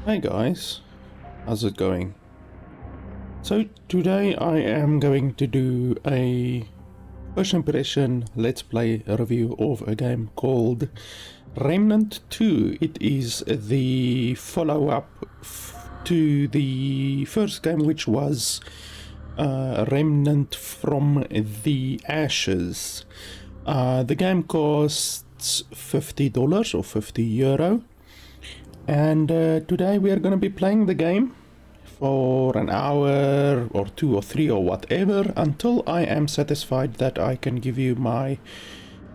Hey guys, how's it going? So today I am going to do a first impression let's play review of a game called Remnant II. It is the follow-up to the first game, which was Remnant from the Ashes. The game costs $50 or €50. And today we are going to be playing the game for an hour or 2 or 3 or whatever until I am satisfied that I can give you my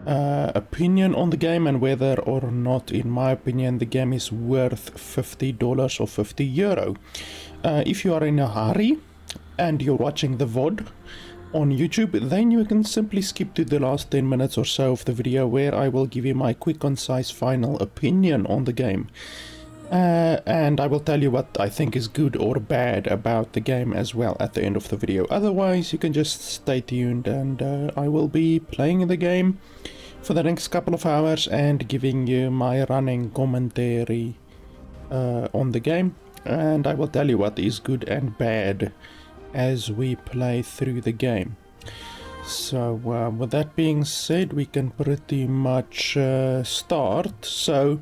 opinion on the game and whether or not, in my opinion, the game is worth $50 or €50. If you are in a hurry and you're watching the VOD on YouTube, then you can simply skip to the last 10 minutes or so of the video where I will give you my quick, concise, final opinion on the game. And I will tell you what I think is good or bad about the game as well at the end of the video. Otherwise, you can just stay tuned and I will be playing the game for the next couple of hours and giving you my running commentary on the game. And I will tell you what is good and bad as we play through the game. So with that being said, we can pretty much start. So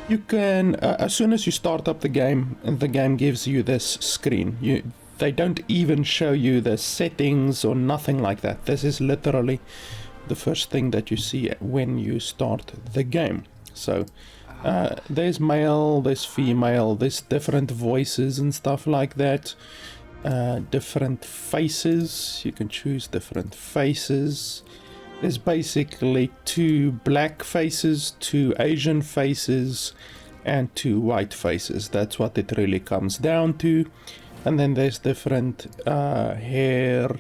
you can, as soon as you start up the game gives you this screen. They don't even show you the settings or nothing like that. This is literally the first thing that you see when you start the game. So there's male, there's female, there's different voices and stuff like that. Different faces, you can choose different faces. There's basically 2 black faces, 2 Asian faces, and 2 white faces. That's what it really comes down to. And then there's different hair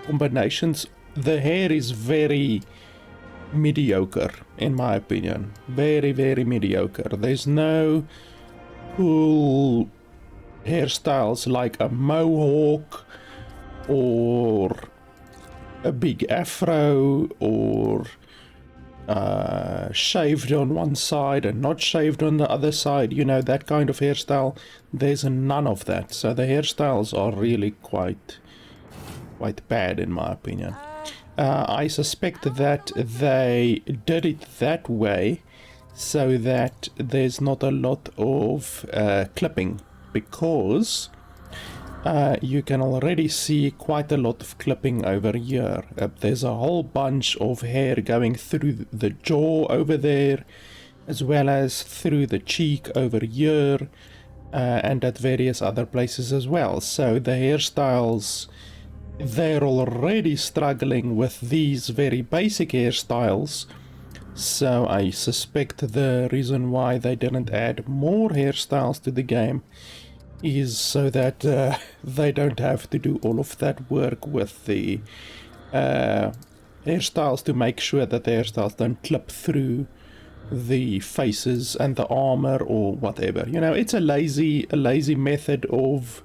combinations. The hair is very mediocre, in my opinion. Very, very mediocre. There's no cool hairstyles like a mohawk or a big afro, or shaved on one side and not shaved on the other side, you know, that kind of hairstyle. There's none of that, so the hairstyles are really quite bad in my opinion. I suspect that they did it that way so that there's not a lot of clipping, because you can already see quite a lot of clipping over here. There's a whole bunch of hair going through the jaw over there, as well as through the cheek over here, and at various other places as well. So the hairstyles, they're already struggling with these very basic hairstyles. So I suspect the reason why they didn't add more hairstyles to the game is so that they don't have to do all of that work with the hairstyles to make sure that the hairstyles don't clip through the faces and the armor or whatever. You know, it's a lazy method of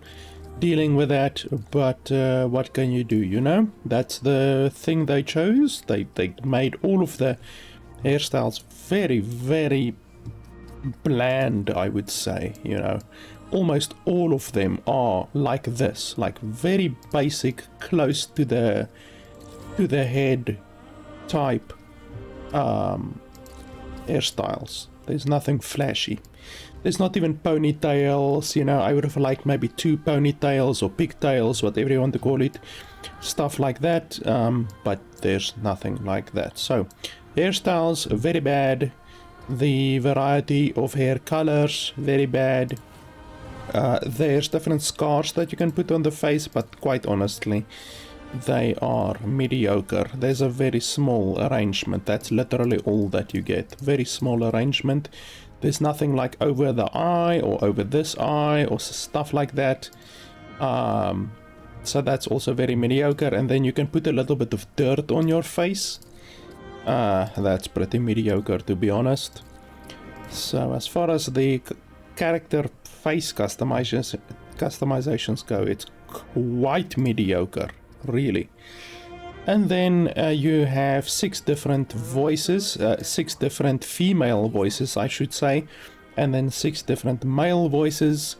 dealing with that, but what can you do, you know? That's the thing they chose. They made all of the hairstyles very, very bland, I would say, you know. Almost all of them are like this, like very basic, close to the head type hairstyles. There's nothing flashy. There's not even ponytails, you know. I would have liked maybe 2 ponytails or pigtails, whatever you want to call it, stuff like that, but there's nothing like that. So hairstyles, very bad. The variety of hair colors, very bad. There's different scars that you can put on the face, but quite honestly, they are mediocre. There's a very small arrangement. That's literally all that you get. Very small arrangement. There's nothing like over the eye or over this eye or stuff like that. So that's also very mediocre. And then you can put a little bit of dirt on your face. That's pretty mediocre, to be honest. So as far as the character face customizations go, it's quite mediocre, really. And then you have 6 different voices, 6 different female voices, I should say, and then 6 different male voices.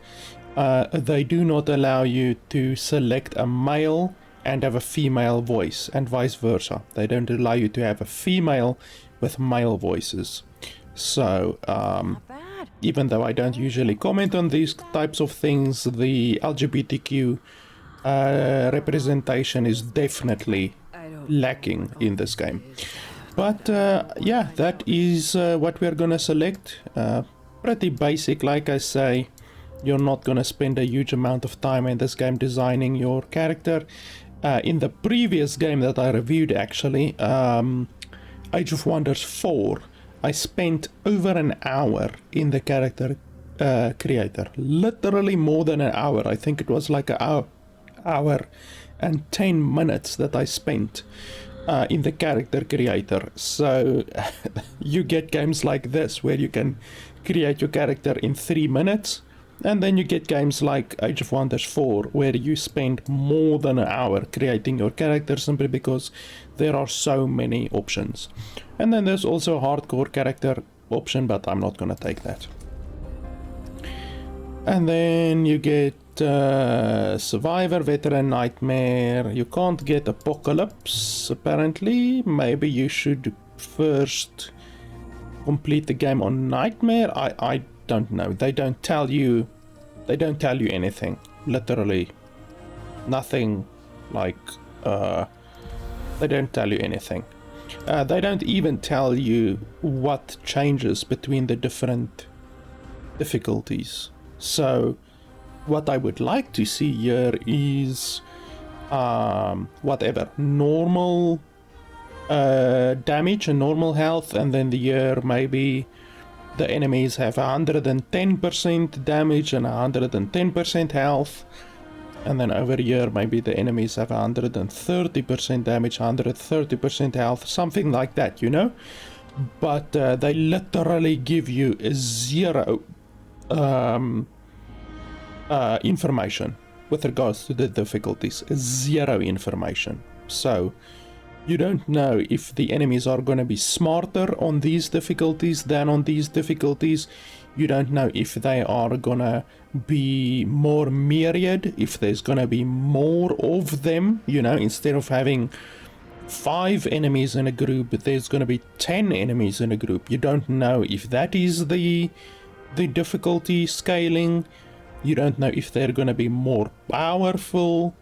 They do not allow you to select a male and have a female voice, and vice versa. They don't allow you to have a female with male voices. So even though I don't usually comment on these types of things, the LGBTQ representation is definitely lacking in this game. But yeah, that is what we're gonna select. Pretty basic, like I say. You're not gonna spend a huge amount of time in this game designing your character. In the previous game that I reviewed, actually, Age of Wonders 4, I spent over an hour in the character creator. Literally more than an hour. I think it was like an hour and 10 minutes that I spent in the character creator. So you get games like this where you can create your character in 3 minutes, and then you get games like Age of Wonders 4 where you spend more than an hour creating your character simply because there are so many options. And then there's also a hardcore character option, but I'm not gonna take that. And then you get Survivor, Veteran, Nightmare. You can't get Apocalypse, apparently. Maybe you should first complete the game on Nightmare. I don't know. They don't tell you anything. Literally nothing. Like they don't tell you anything. They don't even tell you what changes between the different difficulties. So what I would like to see here is whatever, normal damage and normal health, and then the year maybe the enemies have 110% damage and 110% health, and then over here maybe the enemies have 130% damage, 130% health, something like that, you know. But they literally give you zero information with regards to the difficulties. Zero information. So you don't know if the enemies are going to be smarter on these difficulties than on these difficulties. You don't know if they are going to be more myriad, if there's going to be more of them, you know, instead of having 5 enemies in a group, there's going to be 10 enemies in a group. You don't know if that is the difficulty scaling. You don't know if they're going to be more powerful,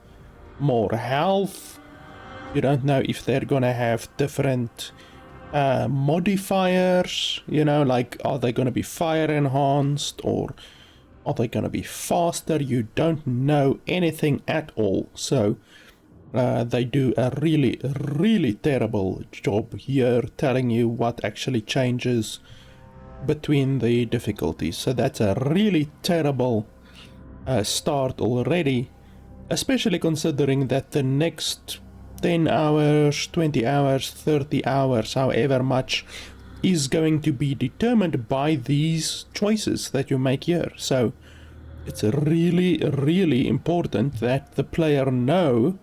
more health. You don't know if they're going to have different modifiers, you know, like are they going to be fire enhanced or are they going to be faster? You don't know anything at all. So they do a really, really terrible job here telling you what actually changes between the difficulties. So that's a really terrible start already, especially considering that the next 10 hours, 20 hours, 30 hours, however much, is going to be determined by these choices that you make here. So it's really, really important that the player know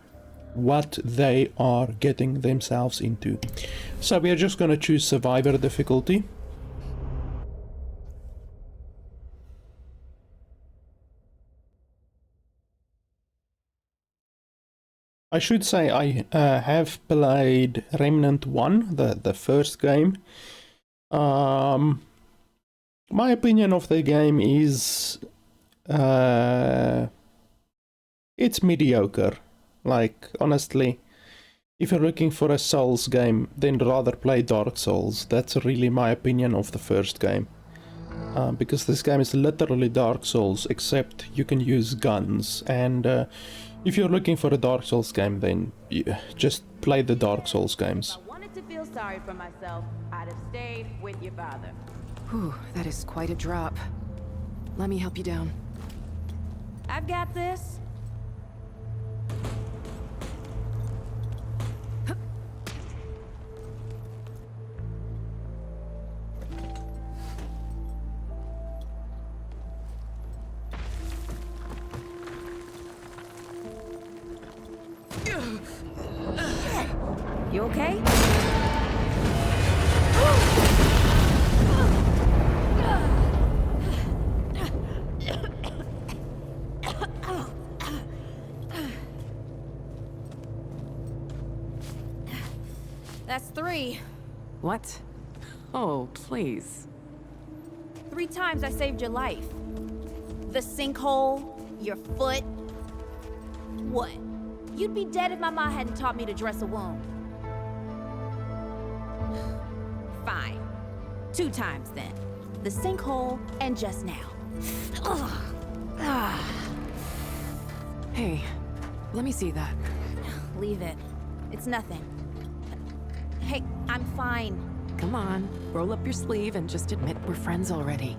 what they are getting themselves into. So we are just going to choose Survivor difficulty. I should say I have played Remnant 1, the first game. My opinion of the game is it's mediocre. Like, honestly, if you're looking for a Souls game, then rather play Dark Souls. That's really my opinion of the first game. Because this game is literally Dark Souls, except you can use guns. And if you're looking for a Dark Souls game, then just play the Dark Souls games. If I wanted to feel sorry for myself, I'd have stayed with your father. Whew, that is quite a drop. Let me help you down. I've got this. You okay? free. What? Oh, please. 3 times I saved your life. The sinkhole, your foot. What? You'd be dead if my mom hadn't taught me to dress a wound. Fine. 2 times then. The sinkhole and just now. Ugh. Ah. Hey, let me see that. Leave it. It's nothing. Hey, I'm fine. Come on, roll up your sleeve and just admit we're friends already.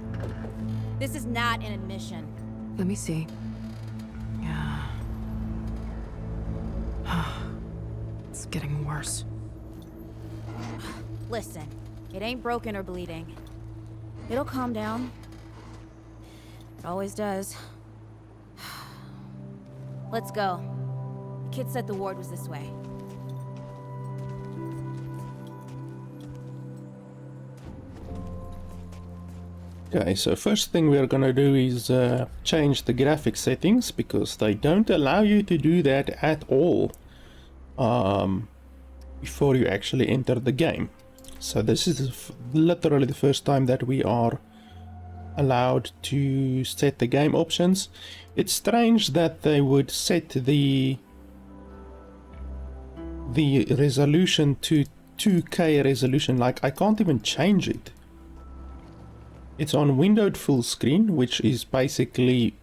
This is not an admission. Let me see. Yeah. It's getting worse. Listen, it ain't broken or bleeding. It'll calm down. It always does. Let's go. The kid said the ward was this way. Okay, so first thing we're gonna do is change the graphic settings, because they don't allow you to do that at all before you actually enter the game. So this is literally the first time that we are allowed to set the game options. It's strange that they would set the resolution to 2K resolution. Like, I can't even change it. It's on windowed full screen, which is basically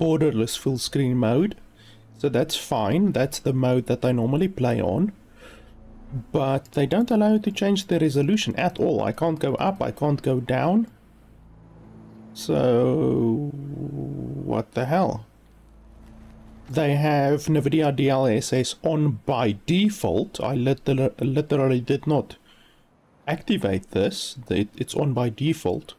borderless full screen mode. So that's fine. That's the mode that I normally play on. But they don't allow you to change the resolution at all. I can't go up, I can't go down. So what the hell? They have Nvidia DLSS on by default. I literally did not activate this. It's on by default.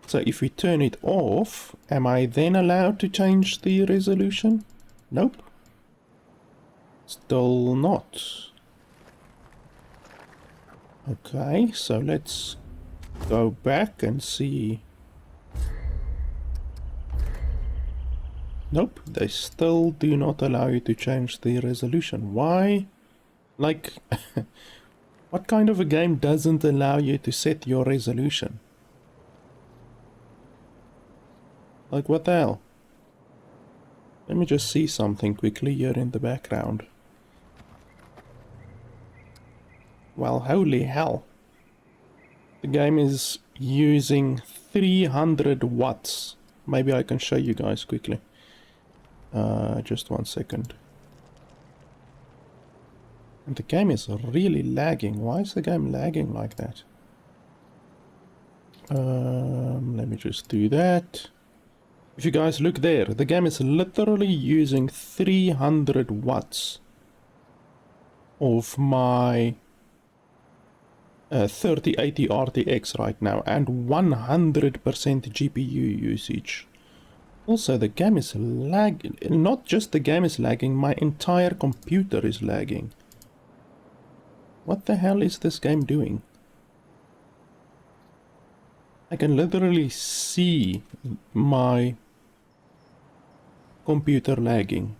So if we turn it off, am I then allowed to change the resolution? Nope. Still not. Okay, so let's go back and see. Nope, they still do not allow you to change the resolution. Why? Like, what kind of a game doesn't allow you to set your resolution? Like, what the hell? Let me just see something quickly here in the background. Well, holy hell. The game is using 300 watts. Maybe I can show you guys quickly. Just 1 second. And the game is really lagging. Why is the game lagging like that? Let me just do that. If you guys look there, the game is literally using 300 watts of my 3080 RTX right now, and 100% GPU usage. Also, the game is lagging. Not just the game is lagging, my entire computer is lagging. What the hell is this game doing? I can literally see my computer lagging.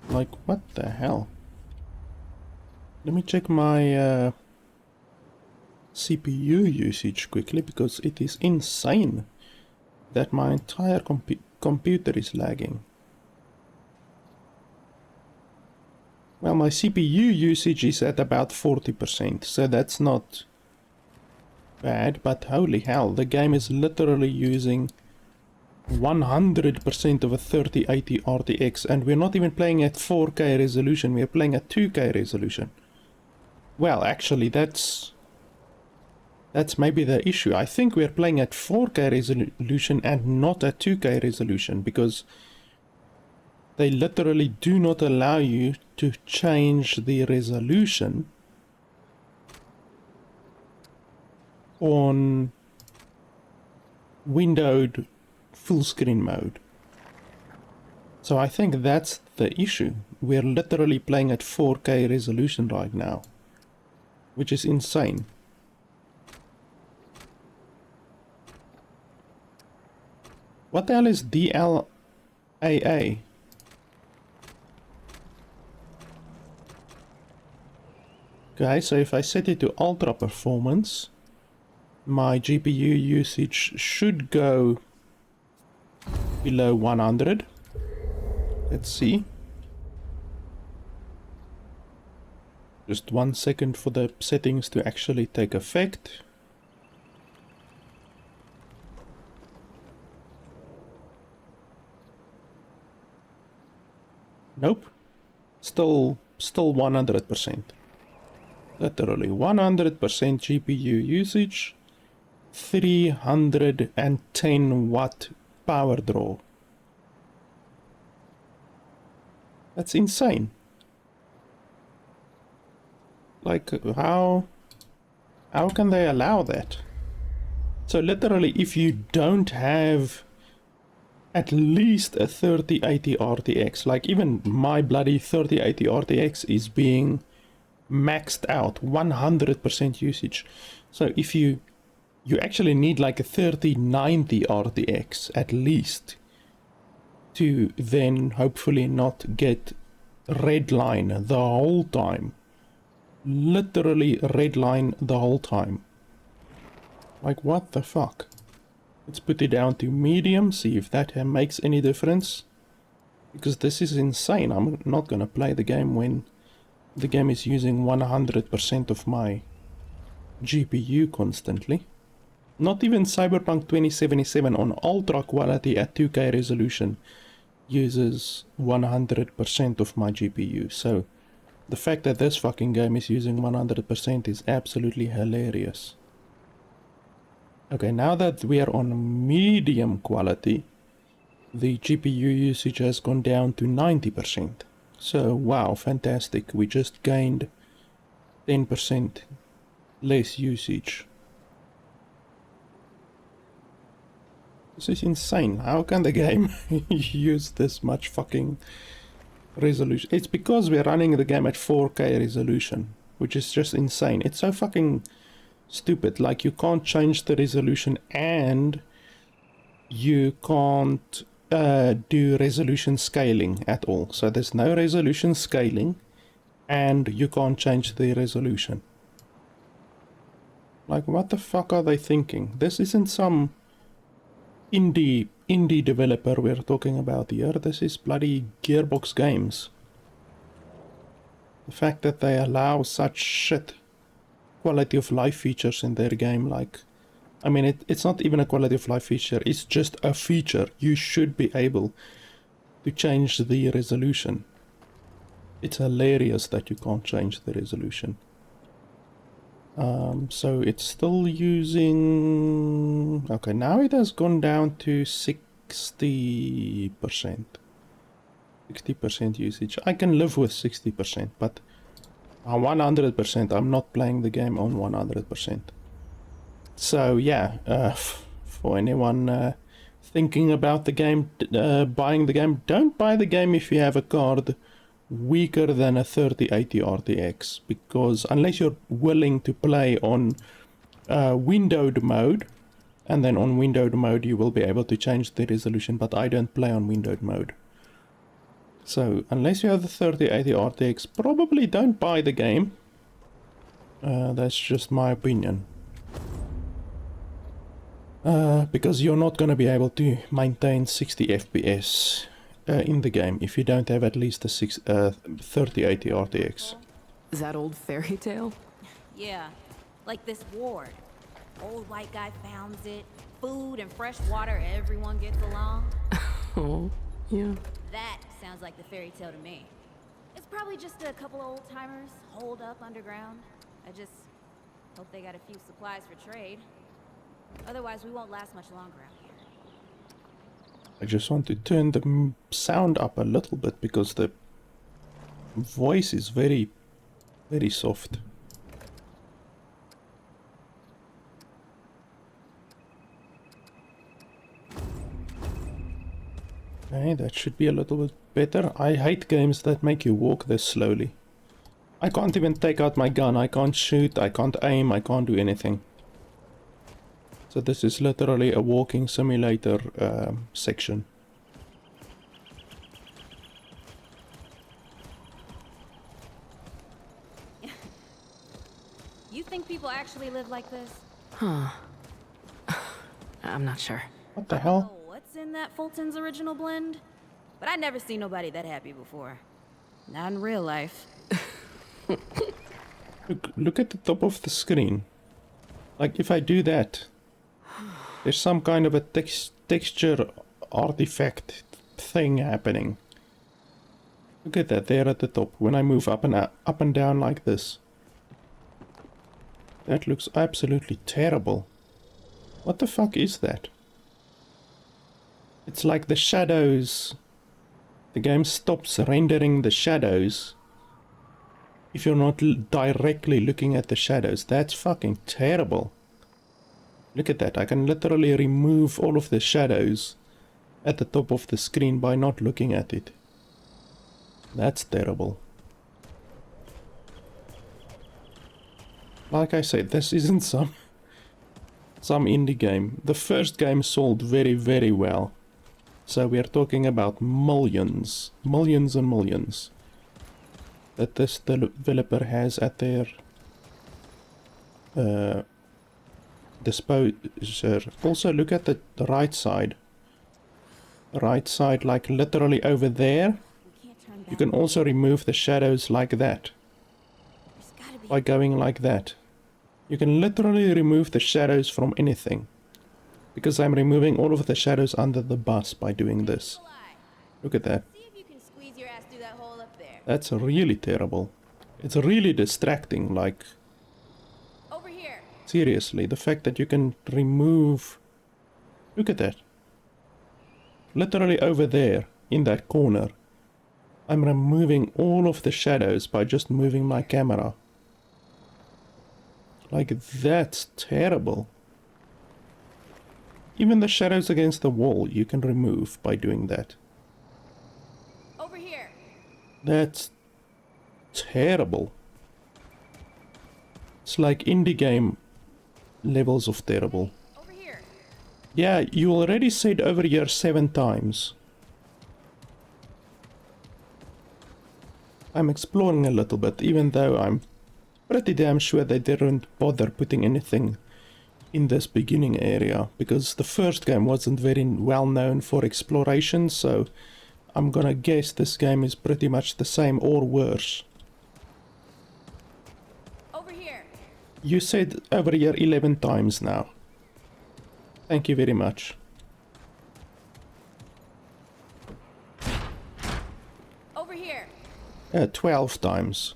Like, what the hell? Let me check my CPU usage quickly, because it is insane that my entire computer is lagging. Well, my CPU usage is at about 40%, so that's not bad, but holy hell, the game is literally using 100% of a 3080 RTX, and we're not even playing at 4K resolution, we're playing at 2K resolution. Well, actually, that's maybe the issue. I think we're playing at 4K resolution and not at 2K resolution, because they literally do not allow you to change the resolution on windowed full screen mode. So I think that's the issue. We're literally playing at 4K resolution right now, which is insane. What the hell is DLAA? Okay, so if I set it to ultra performance, my GPU usage should go below 100. Let's see. Just 1 second for the settings to actually take effect. Nope. Still 100%. Literally 100% GPU usage, 310 watt power draw. That's insane. Like, how can they allow that? So literally, if you don't have at least a 3080 RTX, like even my bloody 3080 RTX is being maxed out, 100% usage. So if you actually need like a 3090 RTX at least to then hopefully not get redline the whole time. Literally redline the whole time. Like, what the fuck? Let's put it down to medium, see if that makes any difference. Because this is insane. I'm not gonna play the game when the game is using 100% of my GPU constantly. Not even Cyberpunk 2077 on ultra quality at 2K resolution uses 100% of my GPU. So the fact that this fucking game is using 100% is absolutely hilarious. Okay, now that we are on medium quality, the GPU usage has gone down to 90%. So, wow, fantastic. We just gained 10% less usage. This is insane. How can the game use this much fucking resolution? It's because we're running the game at 4K resolution, which is just insane. It's so fucking stupid. Like, you can't change the resolution and you can't do resolution scaling at all. So there's no resolution scaling and you can't change the resolution. Like, what the fuck are they thinking? This isn't some indie developer we're talking about here. This is bloody Gearbox Games. The fact that they allow such shit quality of life features in their game, like, I mean, it's not even a quality of life feature, it's just a feature. You should be able to change the resolution. It's hilarious that you can't change the resolution. So it's still using... Okay, now it has gone down to 60%. 60% usage. I can live with 60%, but 100%, I'm not playing the game on 100%. So yeah, for anyone thinking about the game, buying the game, don't buy the game if you have a card weaker than a 3080 RTX, because unless you're willing to play on windowed mode, and then on windowed mode you will be able to change the resolution, but I don't play on windowed mode. So unless you have the 3080 RTX, probably don't buy the game. That's just my opinion. Because you're not going to be able to maintain 60 FPS in the game if you don't have at least a 3080 RTX. Is that old fairy tale? Yeah, like this ward. Old white guy founds it. Food and fresh water, everyone gets along. Oh, yeah. That sounds like the fairy tale to me. It's probably just a couple of old timers holed up underground. I just hope they got a few supplies for trade. Otherwise, we won't last much longer out here. I just want to turn the sound up a little bit because the voice is very, very soft. Okay, that should be a little bit better. I hate games that make you walk this slowly. I can't even take out my gun, I can't shoot, I can't aim, I can't do anything. So this is literally a walking simulator section. You think people actually live like this? Huh. I'm not sure. What the I don't hell? know what's in that Fulton's original blend, but I never seen nobody that happy before. Not in real life. Look at the top of the screen. Like, if I do that, there's some kind of a texture artifact thing happening. Look at that there at the top when I move up and down like this. That looks absolutely terrible. What the fuck is that? It's like the shadows. The game stops rendering the shadows if you're not directly looking at the shadows. That's fucking terrible. Look at that. I can literally remove all of the shadows at the top of the screen by not looking at it. That's terrible. Like I said, this isn't some indie game. The first game sold very, very well. So we are talking about millions and millions that this developer has at their disposal. Also, look at the right side. Right side, like literally over there. You can also remove the shadows like that. By going like that. You can literally remove the shadows from anything. Because I'm removing all of the shadows under the bus by doing this. Look at that. See if you can squeeze your ass through that hole up there. That's really terrible. It's really distracting, like... Over here. Seriously, the fact that you can remove... Look at that. Literally over there, in that corner. I'm removing all of the shadows by just moving my camera. Like, that's terrible. Even the shadows against the wall you can remove by doing that. Over here. That's terrible. It's like indie game levels of terrible. Over here. Yeah, you already said over here 7 times. I'm exploring a little bit, even though I'm pretty damn sure they didn't bother putting anything in this beginning area, because the first game wasn't very well known for exploration, so I'm gonna guess this game is pretty much the same or worse. Over here. You said over here 11 times now. Thank you very much. Over here. 12 times.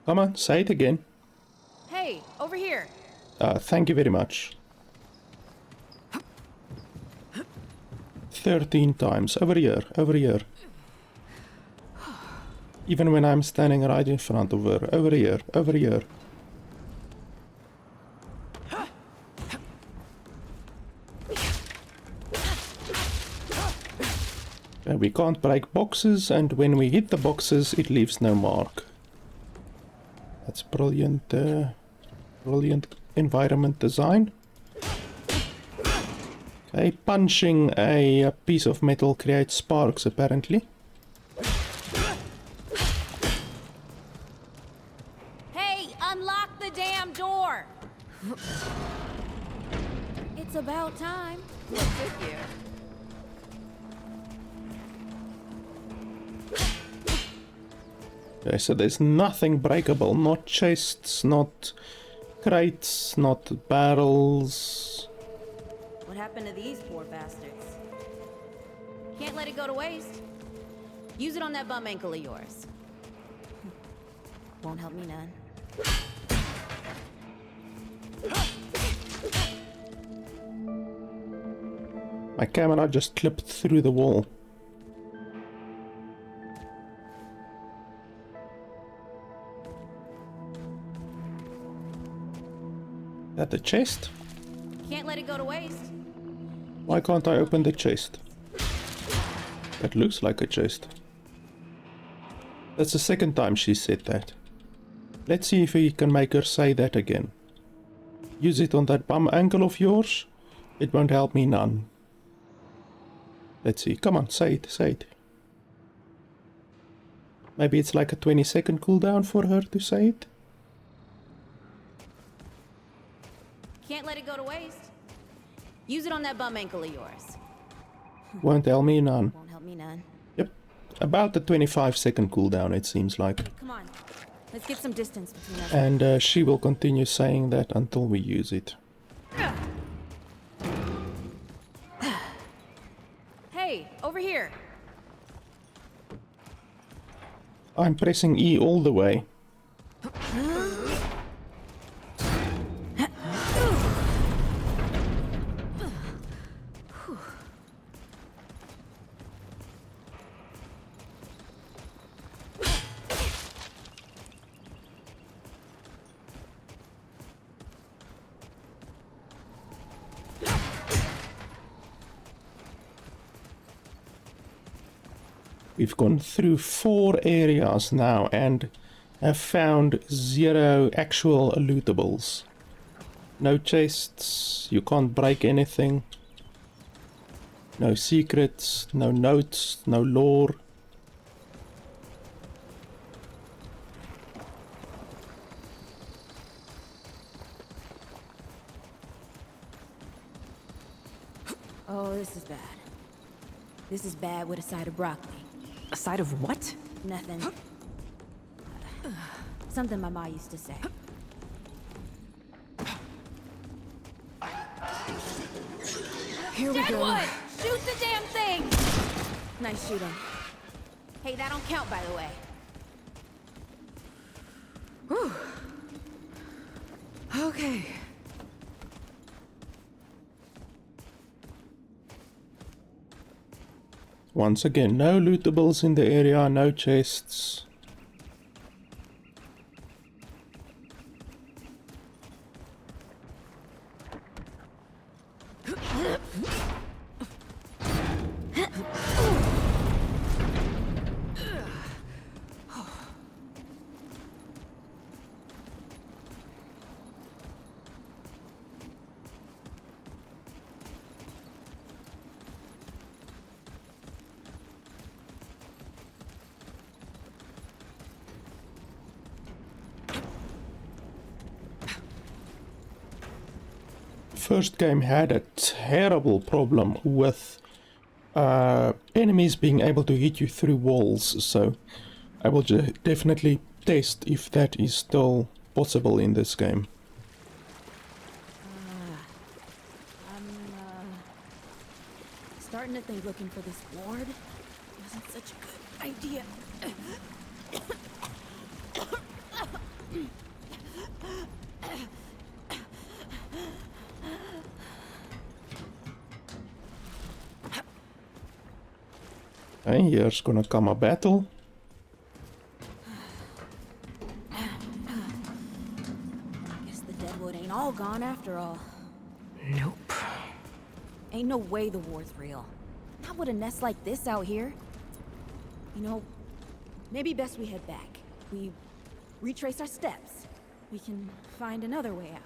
Come on, say it again. Hey, over here. Thank you very much. 13 times. Over here, over here. Even when I'm standing right in front of her. Over here, over here. We can't break boxes, and when we hit the boxes, it leaves no mark. That's brilliant, brilliant environment design. Okay, punching a piece of metal creates sparks, apparently. Hey, unlock the damn door. It's about time. What's with you? Okay, so there's nothing breakable, not chests, not crates, not barrels. What happened to these poor bastards? Can't let it go to waste. Use it on that bum ankle of yours. Won't help me none. My camera just clipped through the wall. That the chest? Can't let it go to waste. Why can't I open the chest? That looks like a chest. That's the second time she said that. Let's see if we can make her say that again. Use it on that bum ankle of yours. It won't help me none. Let's see. Come on, say it, say it. Maybe it's like a 20-second cooldown for her to say it. Can't let it go to waste. Use it on that bum ankle of yours. Won't help me none. Won't help me none. Yep, about the 25-second cooldown it seems like. Come on, let's get some distance between us. And she will continue saying that until we use it. Hey, over here. I'm pressing E all the way. We've gone through 4 areas now and have found 0 actual lootables. No chests, you can't break anything. No secrets, no notes, no lore. Oh, this is bad. This is bad with a side of broccoli. A side of what? Nothing. Something my ma used to say. Here we go. Deadwood! Shoot the damn thing! Nice shooting. Hey, that don't count, by the way. Whew. Okay. Once again, no lootables in the area, no chests. First game had a terrible problem with enemies being able to hit you through walls, so I will definitely test if that is still possible in this game. I'm starting to think looking for this ward wasn't such a good idea. Okay, here's gonna come a battle. Guess the Deadwood ain't all gone after all. Nope. Ain't no way the war's real. Not with a nest like this out here. You know, maybe best we head back. We retrace our steps. We can find another way out.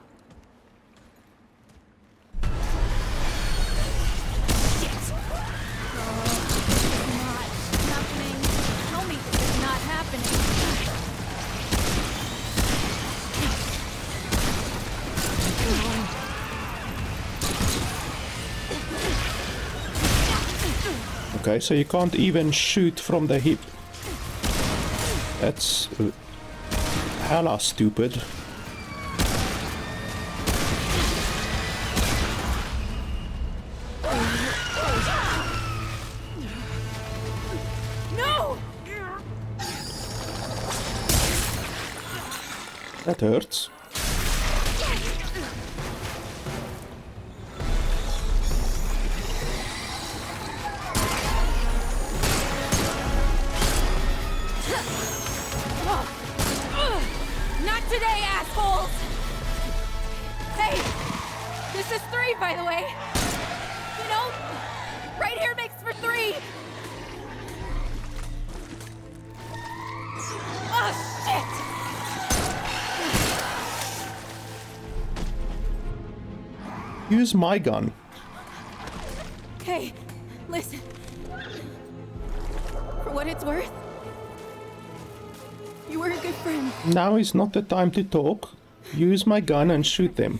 Okay, so you can't even shoot from the hip. That's hella stupid. No! That hurts. Not today, assholes! Hey! This is 3, by the way. You know, right here makes for 3. Oh, shit! Use my gun. Hey, listen. For what it's worth, boyfriend. Now is not the time to talk. Use my gun and shoot them.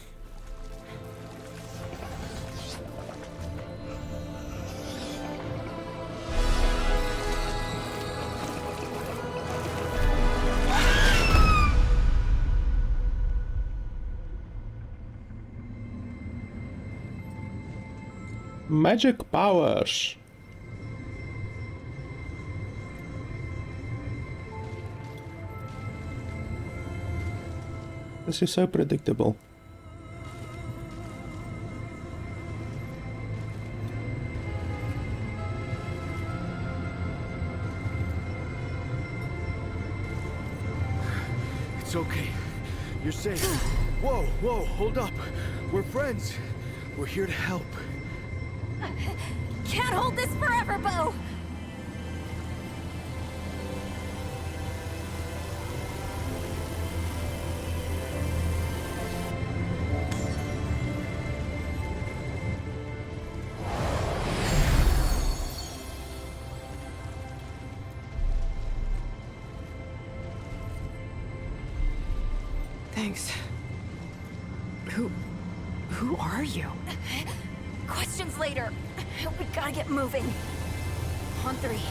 Magic powers. This is so predictable. It's okay. You're safe. Whoa, whoa, hold up. We're friends. We're here to help. Can't hold this forever, Bo! Thanks. Who are you? Questions later. We gotta get moving. On three.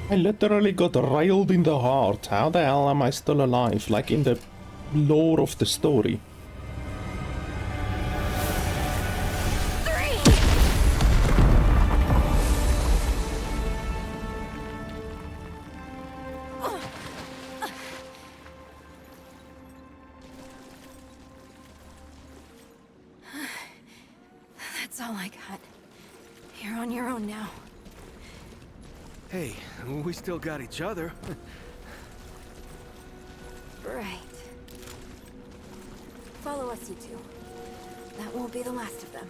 I literally got railed in the heart. How the hell am I still alive? Like in the lore of the story. That's all I got. You're on your own now. Hey, we still got each other. Right. Follow us, you two. That won't be the last of them.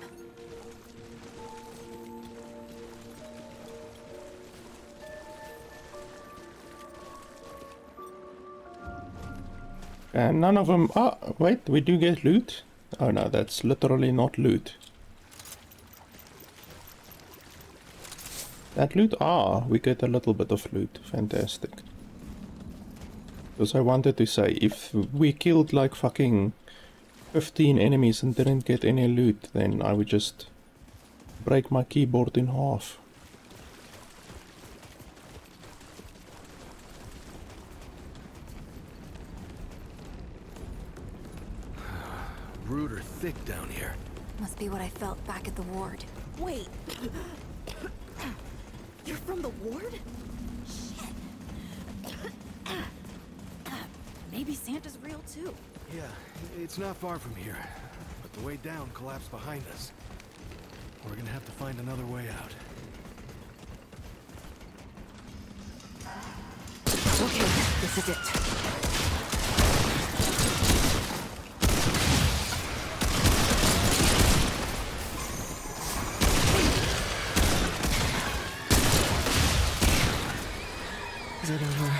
And none of them... Oh, wait, we do get loot? Oh no, that's literally not loot. That loot? Ah, we get a little bit of loot. Fantastic. Because I wanted to say, if we killed like fucking 15 enemies and didn't get any loot, then I would just break my keyboard in half. Rude or thick down here. Must be what I felt back at the ward. Wait. You're from the ward? Shit. Maybe Santa's real too. Yeah, it's not far from here. But the way down collapsed behind us. We're gonna have to find another way out. Okay, this is it. Is it over?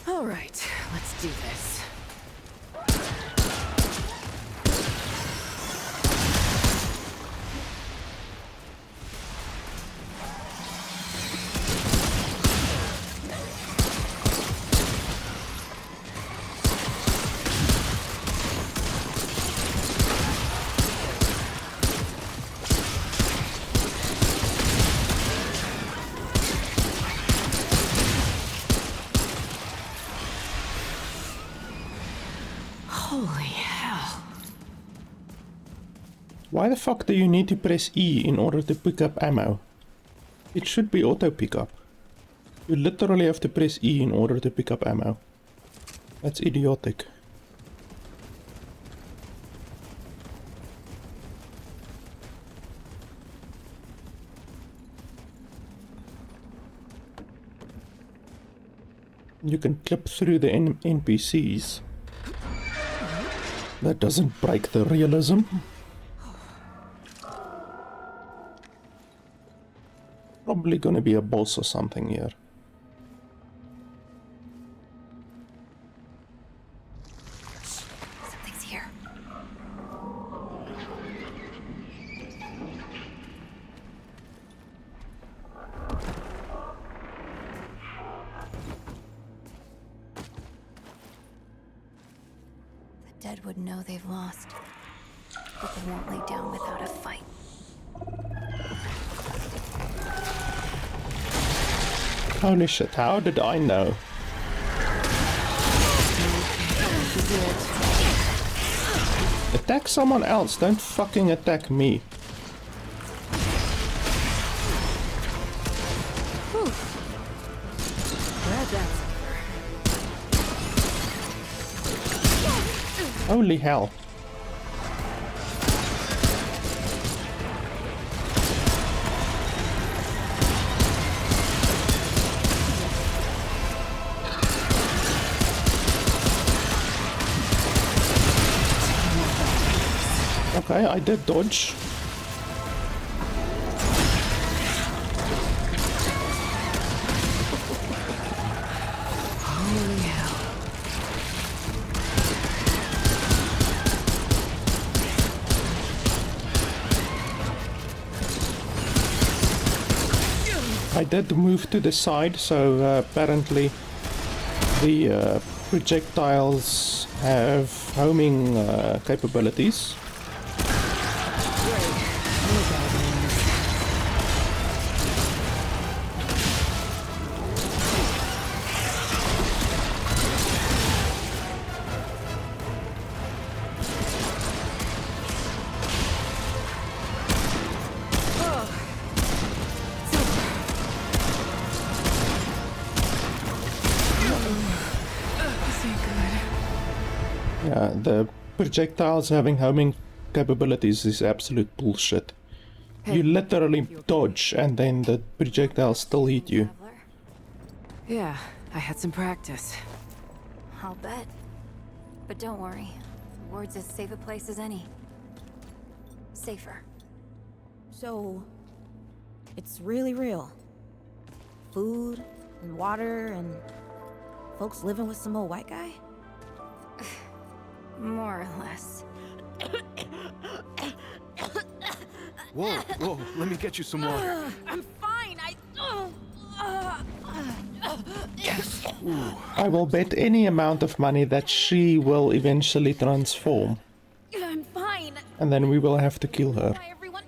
All right, let's do this. Holy hell. Why the fuck do you need to press E in order to pick up ammo? It should be auto pickup. You literally have to press E in order to pick up ammo. That's idiotic. You can clip through the NPCs. That doesn't break the realism. Probably gonna be a boss or something here. Dead would know they've lost, but they won't lay down without a fight. Holy shit, how did I know? Attack someone else, don't fucking attack me. Holy hell. Okay, I did dodge. Holy hell. I did move to the side, so apparently the projectiles have homing capabilities. Yeah, the projectiles having homing capabilities is absolute bullshit. You literally dodge and then the projectiles still hit you. Yeah, I had some practice. I'll bet. But don't worry. Ward's as safe a place as any. Safer. So, it's really real. Food and water and folks living with some old white guy? More or less. Whoa, whoa, let me get you some water. I'm fine. I will bet any amount of money that she will eventually transform. I'm fine. And then we will have to kill her. Hi, everyone.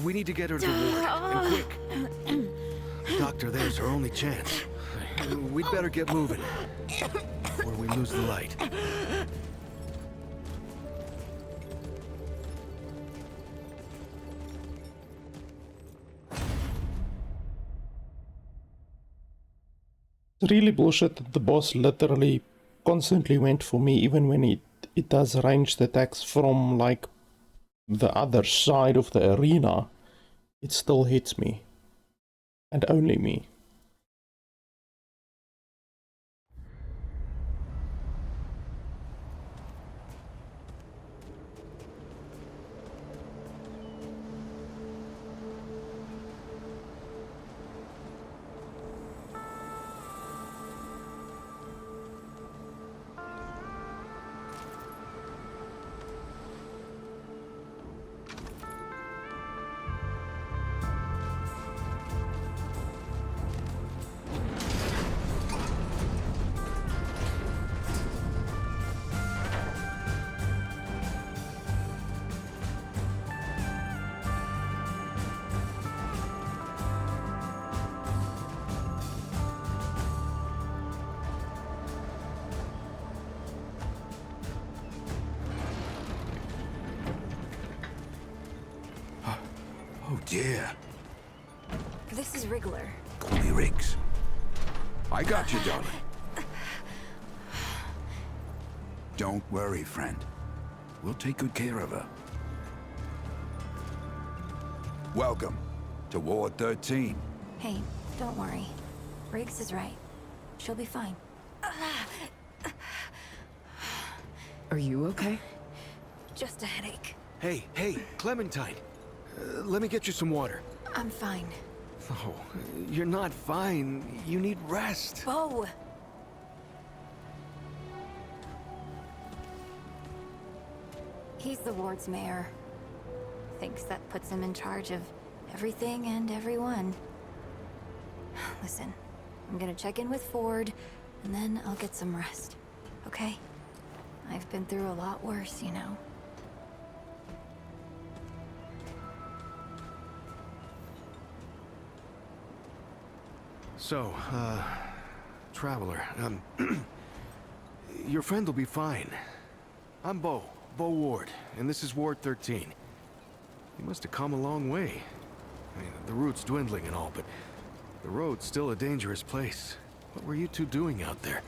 We need to get her to Ward, and quick. Doctor, there's her only chance. We'd better get moving, or we lose the light. It's really bullshit that the boss literally constantly went for me, even when it does ranged attacks from like the other side of the arena. It still hits me. And only me. Oh dear. This is Wriggler. Call me Riggs. I got you, darling. Don't worry, friend. We'll take good care of her. Welcome to Ward 13. Hey, don't worry. Riggs is right. She'll be fine. Are you okay? Just a headache. Hey, Clementine. Let me get you some water. I'm fine. Oh, you're not fine. You need rest. Bo! He's the ward's mayor. Thinks that puts him in charge of everything and everyone. Listen, I'm gonna check in with Ford, and then I'll get some rest. Okay? I've been through a lot worse, you know. So, Traveler, your friend will be fine. I'm Bo Ward, and this is Ward 13. You must have come a long way. I mean, the route's dwindling and all, but the road's still a dangerous place. What were you two doing out there?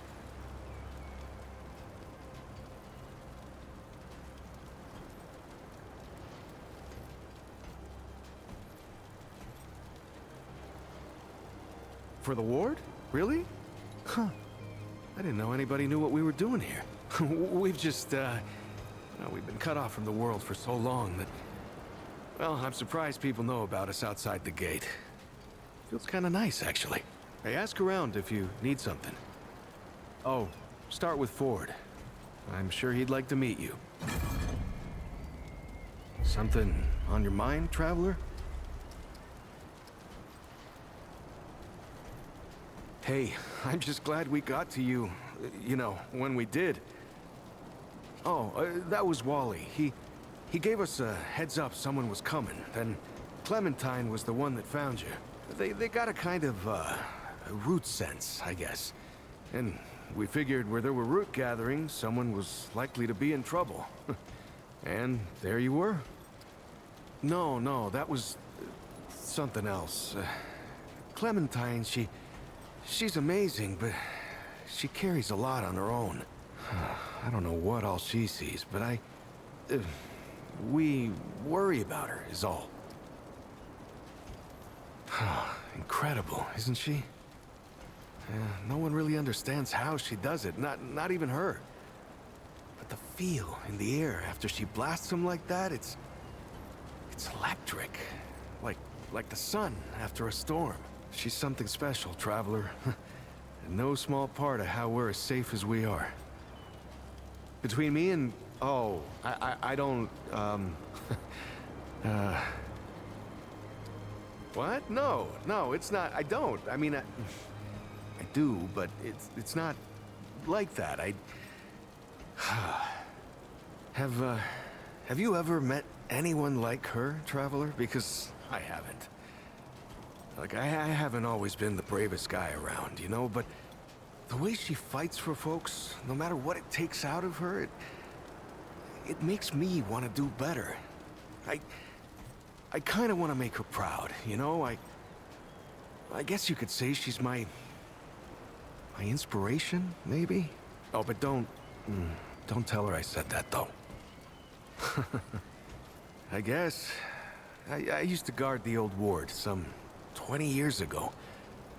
For the ward? Really? Huh. I didn't know anybody knew what we were doing here. We've just, we've been cut off from the world for so long that... Well, I'm surprised people know about us outside the gate. Feels kind of nice, actually. Hey, ask around if you need something. Oh, start with Ford. I'm sure he'd like to meet you. Something on your mind, Traveler? Hey, I'm just glad we got to you, you know, when we did. Oh, that was Wally. He gave us a heads up someone was coming. Then Clementine was the one that found you. They got a kind of, a root sense, I guess. And we figured where there were root gatherings, someone was likely to be in trouble. And there you were. No, that was something else. Clementine, she's amazing, but she carries a lot on her own. I don't know what all she sees, but we worry about her, is all. Incredible, isn't she? No one really understands how she does it, not even her. But the feel in the air after she blasts them like that, it's electric. Like the sun after a storm. She's something special, Traveler. And no small part of how we're as safe as we are. Between me and... Oh, I don't, What? No, it's not. I don't. I mean, I do, but it's not like that. Have you ever met anyone like her, Traveler? Because I haven't. Like, I haven't always been the bravest guy around, you know, but the way she fights for folks, no matter what it takes out of her, it makes me want to do better. I kind of want to make her proud, you know? I guess you could say she's my inspiration, maybe? Oh, but don't tell her I said that, though. I guess. I used to guard the old ward some 20 years ago.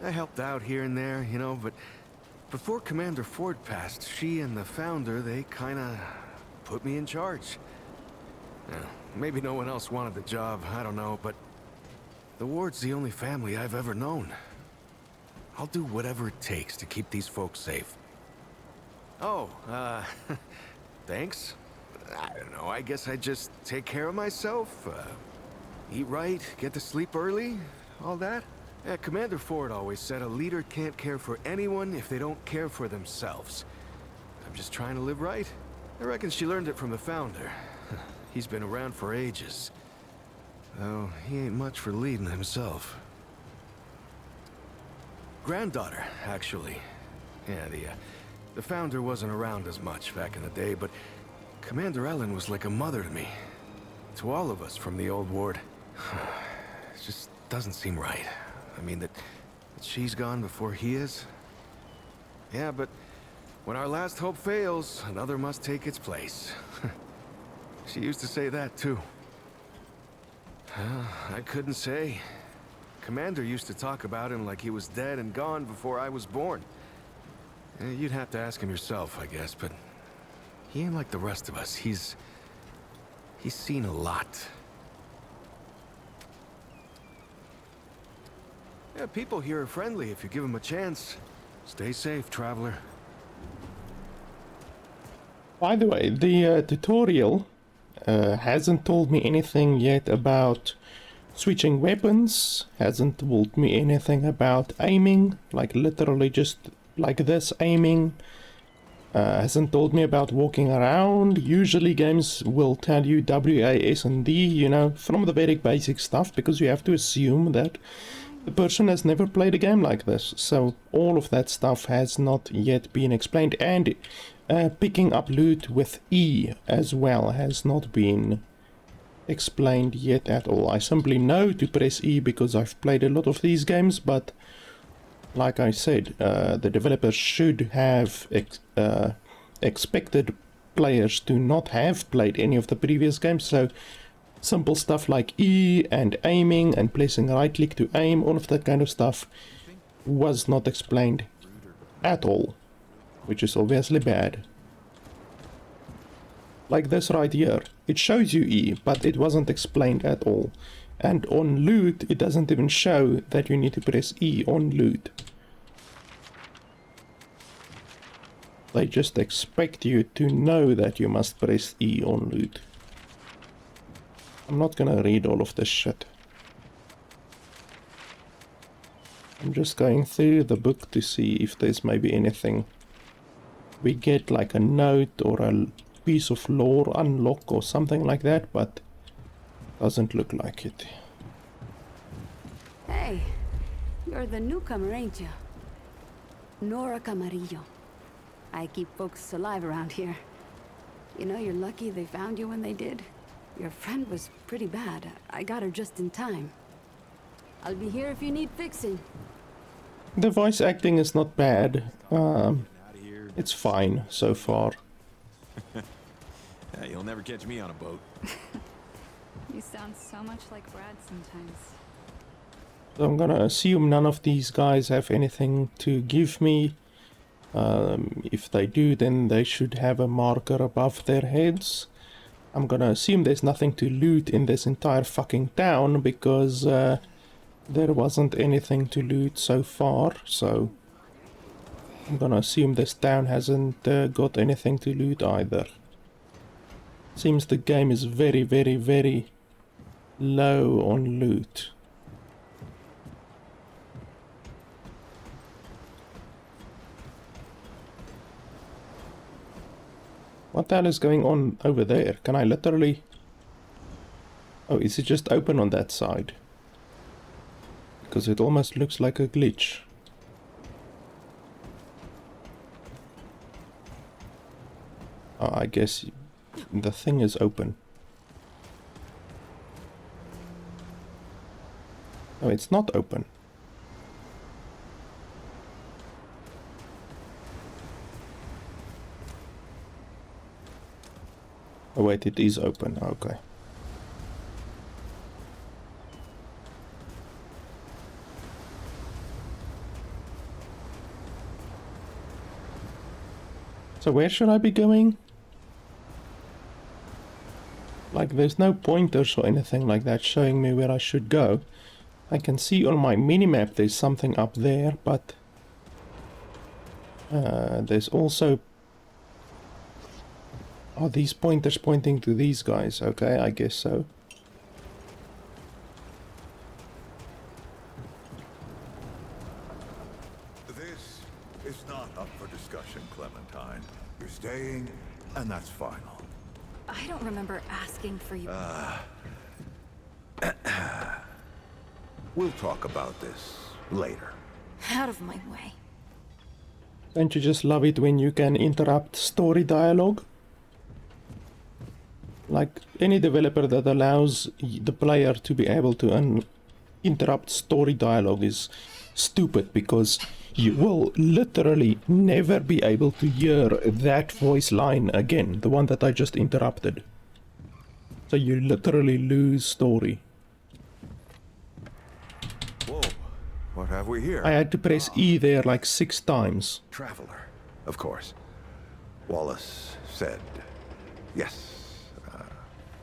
I helped out here and there, you know, but before Commander Ford passed, she and the founder, they kinda put me in charge. Maybe no one else wanted the job, I don't know, but the ward's the only family I've ever known. I'll do whatever it takes to keep these folks safe. Oh, thanks. I don't know, I guess I just take care of myself, eat right, get to sleep early, all that. Yeah, Commander Ford always said a leader can't care for anyone if they don't care for themselves. I'm just trying to live right. I reckon she learned it from the founder. He's been around for ages. Though he ain't much for leading himself. Granddaughter, actually. Yeah, the founder wasn't around as much back in the day, but Commander Ellen was like a mother to me. To all of us from the old ward. It just doesn't seem right. I mean, that she's gone before he is. Yeah, but when our last hope fails, another must take its place. She used to say that, too. I couldn't say. Commander used to talk about him like he was dead and gone before I was born. You'd have to ask him yourself, I guess, but he ain't like the rest of us. He's seen a lot. Yeah, people here are friendly if you give them a chance. Stay safe, Traveler. By the way, the tutorial hasn't told me anything yet about switching weapons, hasn't told me anything about aiming, like literally just like this aiming. hasn't told me about walking around. Usually games will tell you W, A, S and D, you know, from the very basic stuff, because you have to assume that the person has never played a game like this. So all of that stuff has not yet been explained, and picking up loot with E as well has not been explained yet at all. I simply know to press E because I've played a lot of these games, but like I said, the developers should have expected players to not have played any of the previous games, so simple stuff like E and aiming and pressing right click to aim, all of that kind of stuff was not explained at all, which is obviously bad. Like this right here, it shows you E, but it wasn't explained at all. And on loot, it doesn't even show that you need to press E on loot. They just expect you to know that you must press E on loot. I'm not gonna read all of this shit. I'm just going through the book to see if there's maybe anything. We get like a note or a piece of lore unlock or something like that, but doesn't look like it. Hey, you're the newcomer, ain't you? Nora Camarillo. I keep folks alive around here. You know, you're lucky they found you when they did. Your friend was pretty bad. I got her just in time. I'll be here if you need fixing. The voice acting is not bad. It's fine so far. Yeah, you'll never catch me on a boat. You sound so much like Brad sometimes. So I'm gonna assume none of these guys have anything to give me. If they do, then they should have a marker above their heads. I'm gonna assume there's nothing to loot in this entire fucking town, because there wasn't anything to loot so far, so I'm gonna assume this town hasn't got anything to loot either. Seems the game is very, very, very low on loot. What the hell is going on over there? Can I literally... Oh, is it just open on that side? Because it almost looks like a glitch. Oh, I guess the thing is open. Oh, it's not open. Oh wait, it is open, okay. So where should I be going? Like, there's no pointers or anything like that showing me where I should go. I can see on my minimap there's something up there, but there's also... Are these pointers pointing to these guys? Okay, I guess so. This is not up for discussion, Clementine. You're staying, and that's final. I don't remember asking for you. We'll talk about this later. Out of my way. Don't you just love it when you can interrupt story dialogue? Like, any developer that allows the player to be able to interrupt story dialogue is stupid, because you will literally never be able to hear that voice line again, the one that I just interrupted. So you literally lose story. Whoa, what have we here? I had to press E there like 6 times. Traveler, of course. Wallace said yes.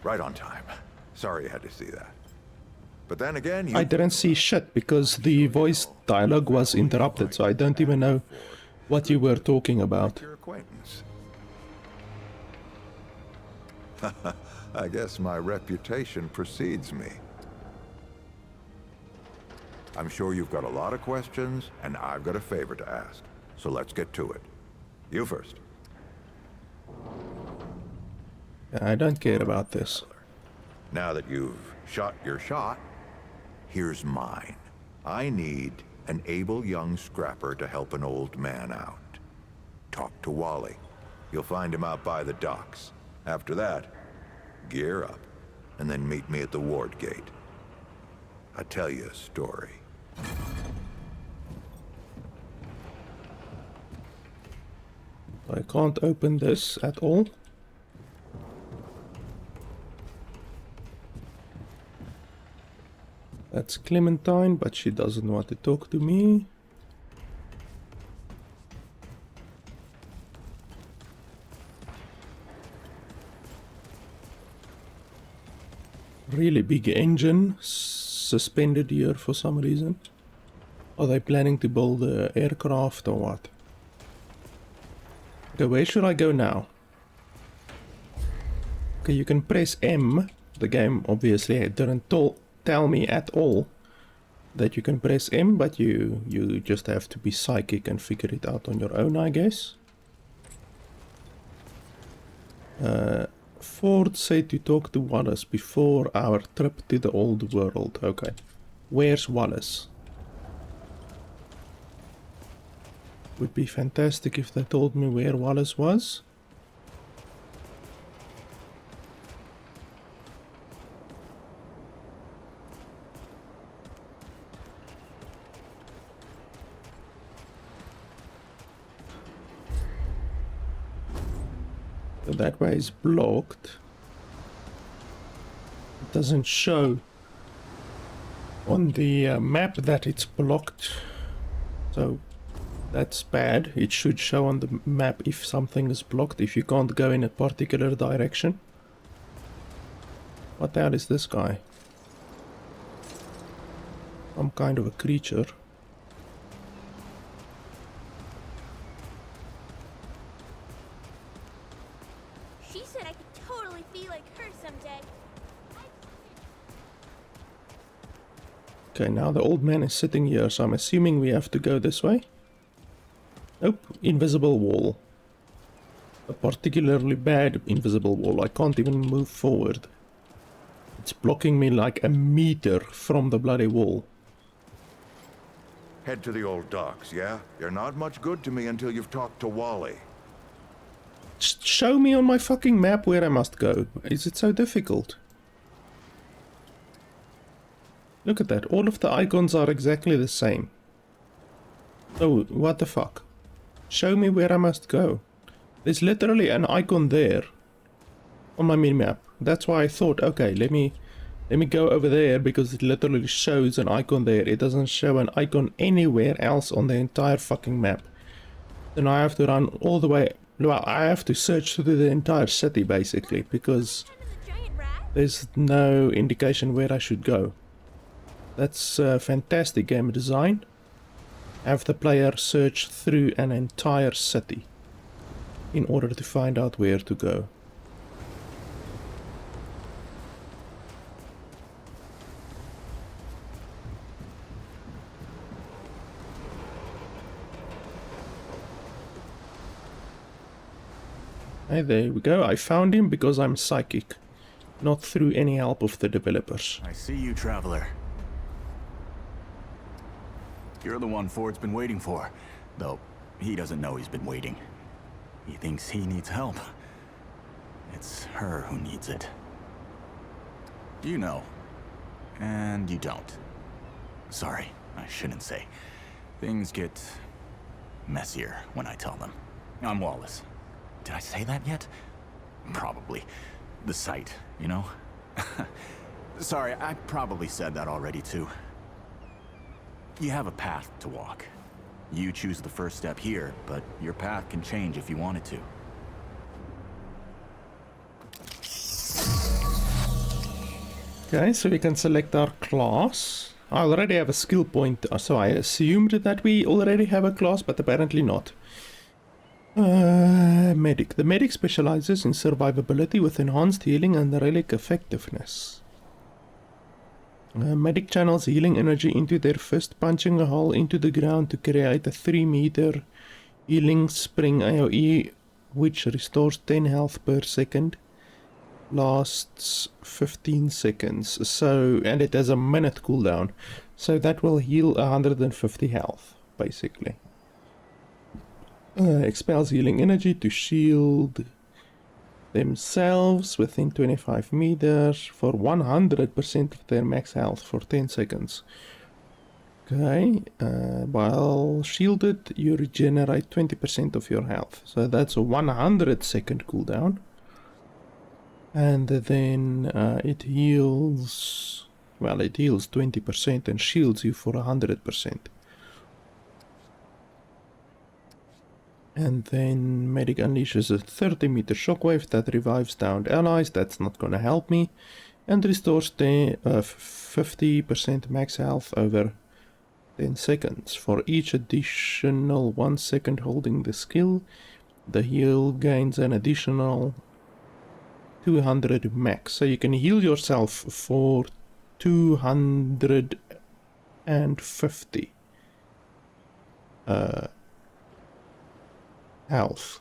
Right on time. Sorry you had to see that. But then again, you... I didn't see shit because the voice dialogue was interrupted, so I don't even know what you were talking about. Your acquaintance. I guess my reputation precedes me. I'm sure you've got a lot of questions, and I've got a favor to ask. So let's get to it. You first. I don't care about this. Now that you've shot your shot, here's mine. I need an able young scrapper to help an old man out. Talk to Wally. You'll find him out by the docks. After that, gear up, and then meet me at the ward gate. I'll tell you a story. I can't open this at all. That's Clementine, but she doesn't want to talk to me. Really big engine suspended here for some reason. Are they planning to build an aircraft or what? Okay, where should I go now? Okay, you can press M. The game obviously didn't tell me at all that you can press M, but you just have to be psychic and figure it out on your own, I guess. Ford said to talk to Wallace before our trip to the old world. Okay, where's Wallace? Would be fantastic if they told me where Wallace was. So that way is blocked. It doesn't show on the map that it's blocked. So that's bad. It should show on the map if something is blocked, if you can't go in a particular direction. What the hell is this guy? Some kind of a creature. She said I could totally be like her someday. Okay, now the old man is sitting here, so I'm assuming we have to go this way. Nope, invisible wall. A particularly bad invisible wall. I can't even move forward. It's blocking me like a meter from the bloody wall. Head to the old docks, yeah? You're not much good to me until you've talked to Wally. Just show me on my fucking map where I must go. Is it so difficult? Look at that. All of the icons are exactly the same. So, what the fuck? Show me where I must go. There's literally an icon there on my minimap. That's why I thought, okay, let me go over there because it literally shows an icon there. It doesn't show an icon anywhere else on the entire fucking map. Then I have to run all the way. Well, I have to search through the entire city basically because there's no indication where I should go. That's fantastic game design. Have the player search through an entire city in order to find out where to go. Hey, there we go. I found him because I'm psychic, not through any help of the developers. I see you, traveler. You're the one Ford's been waiting for, though he doesn't know he's been waiting. He thinks he needs help. It's her who needs it. You know, and you don't. Sorry, I shouldn't say. Things get messier when I tell them. I'm Wallace. Did I say that yet? Probably. The site, you know? Sorry, I probably said that already too. You have a path to walk. You choose the first step here, but your path can change if you wanted to. Okay, so we can select our class. I already have a skill point, so I assumed that we already have a class, but apparently not. Medic. The medic specializes in survivability with enhanced healing and relic effectiveness. Medic channels healing energy into their fist, punching a hole into the ground to create a 3-meter healing spring AoE, which restores 10 health per second. lasts 15 seconds, so, and it has a minute cooldown, so that will heal 150 health basically. Expels healing energy to shield themselves within 25 meters for 100% of their max health for 10 seconds. Okay, while shielded you regenerate 20% of your health, so that's a 100-second cooldown. And then it heals, well, it heals 20% and shields you for 100%. And then Medic unleashes a 30-meter shockwave that revives downed allies. That's not gonna help me. And restores 50% max health over 10 seconds. For each additional 1 second holding the skill, the heal gains an additional 200 max. So you can heal yourself for 250 health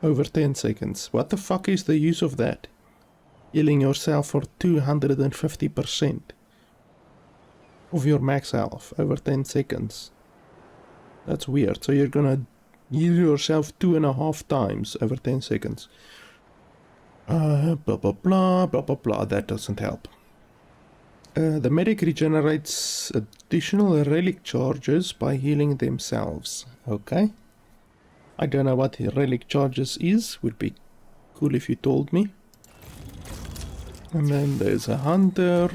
over 10 seconds. What the fuck is the use of that? Healing yourself for 250% of your max health over 10 seconds. That's weird. So you're gonna heal yourself 2.5 times over 10 seconds. Blah blah blah blah blah blah. That doesn't help. The medic regenerates additional relic charges by healing themselves. Okay. I don't know what relic charges is. Would be cool if you told me. And then there's a hunter.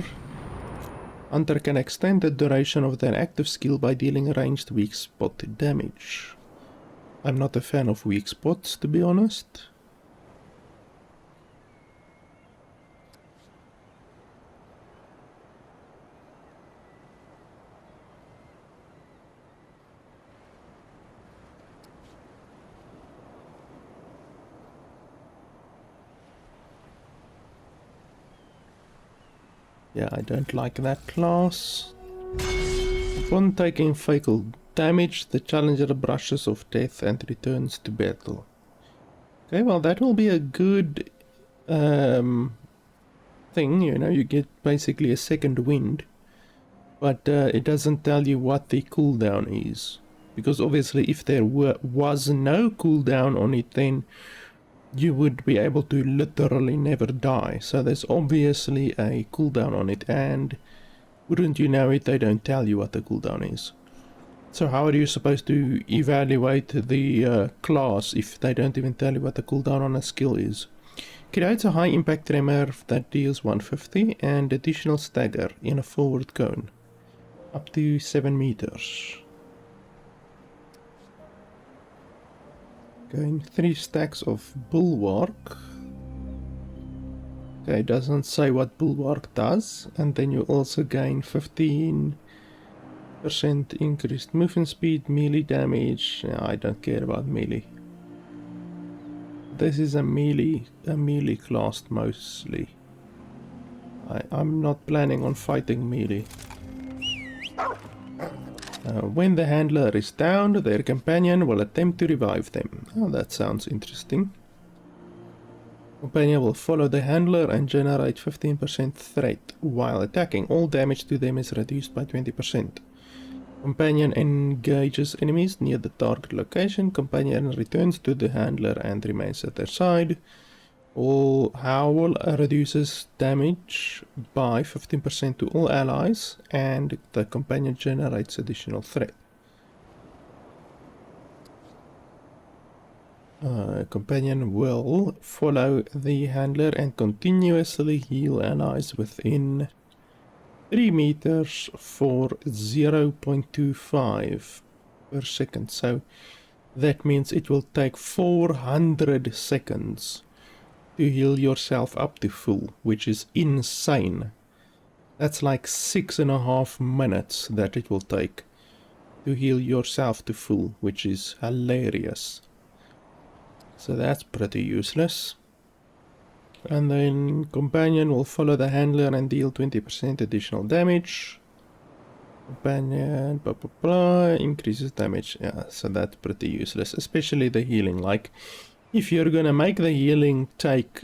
Hunter can extend the duration of their active skill by dealing ranged weak spot damage. I'm not a fan of weak spots, to be honest. Yeah, I don't like that class. Upon taking fatal damage, the challenger brushes off death and returns to battle. Okay, well that will be a good thing, you know, you get basically a second wind. But it doesn't tell you what the cooldown is. Because obviously if there was no cooldown on it, then you would be able to literally never die. So there's obviously a cooldown on it, and wouldn't you know it, they don't tell you what the cooldown is. So how are you supposed to evaluate the class if they don't even tell you what the cooldown on a skill is? Creates a high impact tremor that deals 150 and additional stagger in a forward cone up to 7 meters. Gain 3 stacks of bulwark. Okay, it doesn't say what bulwark does. And then you also gain 15% increased movement speed, melee damage. Yeah, I don't care about melee. This is a melee class mostly. I'm not planning on fighting melee. When the handler is downed, their companion will attempt to revive them. Oh, that sounds interesting. Companion will follow the handler and generate 15% threat while attacking. All damage to them is reduced by 20%. Companion engages enemies near the target location. Companion returns to the handler and remains at their side. Howl reduces damage by 15% to all allies, and the companion generates additional threat. Companion will follow the handler and continuously heal allies within 3 meters for 0.25 per second. So that means it will take 400 seconds to heal yourself up to full, which is insane. That's like 6.5 minutes that it will take to heal yourself to full, which is hilarious. So that's pretty useless. And then companion will follow the handler and deal 20% additional damage. Companion blah blah blah increases damage. Yeah, so that's pretty useless, especially the healing. Like, if you're gonna make the healing take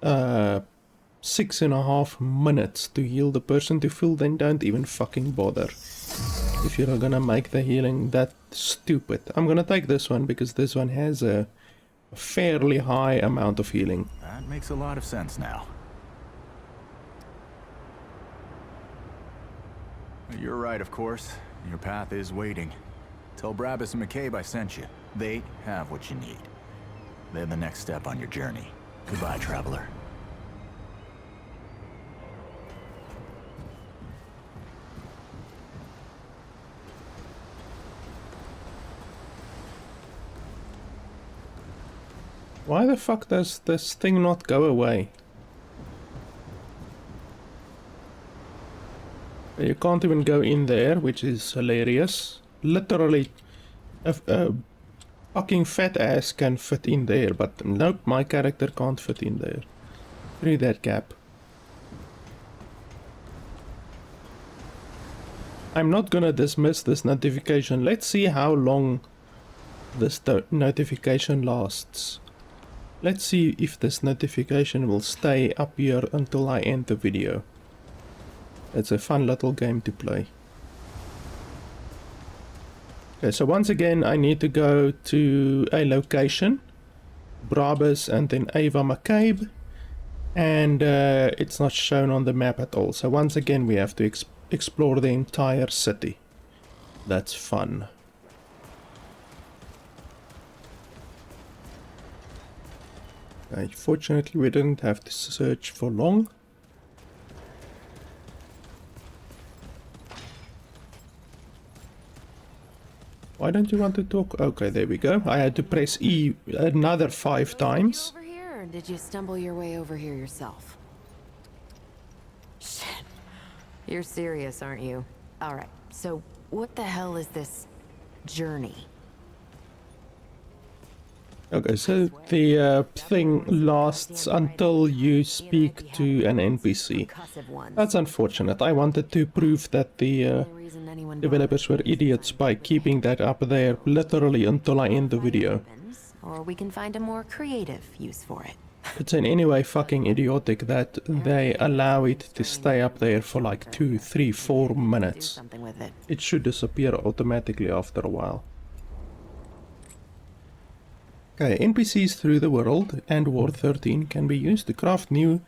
6.5 minutes to heal the person to full, then don't even fucking bother. If you're gonna make the healing that stupid. I'm gonna take this one because this one has a fairly high amount of healing. That makes a lot of sense now. You're right, of course. Your path is waiting. Tell Brabus and McCabe I sent you. They have what you need. They're the next step on your journey. Goodbye, traveler. Why the fuck does this thing not go away? You can't even go in there, which is hilarious. Literally, a fucking fat ass can fit in there, but nope, my character can't fit in there. Through that gap. I'm not gonna dismiss this notification. Let's see how long this notification lasts. Let's see if this notification will stay up here until I end the video. It's a fun little game to play. Okay, so once again I need to go to a location, Brabus and then Ava McCabe, and it's not shown on the map at all. So once again we have to explore the entire city. That's fun. Okay, fortunately we didn't have to search for long. Why don't you want to talk? Okay, there we go. I had to press E another 5 times. Over here, or did you stumble your way over here yourself? Shit. You're serious, aren't you? All right. So, what the hell is this journey? Okay, so the thing lasts until you speak to an NPC. That's unfortunate. I wanted to prove that the developers were idiots by keeping that up there literally until I end the video. Or we can find a more creative use for it. It's in any way fucking idiotic that they allow it to stay up there for like 2, 3, 4 minutes. It should disappear automatically after a while. Okay, NPCs through the world and War 13 can be used to craft new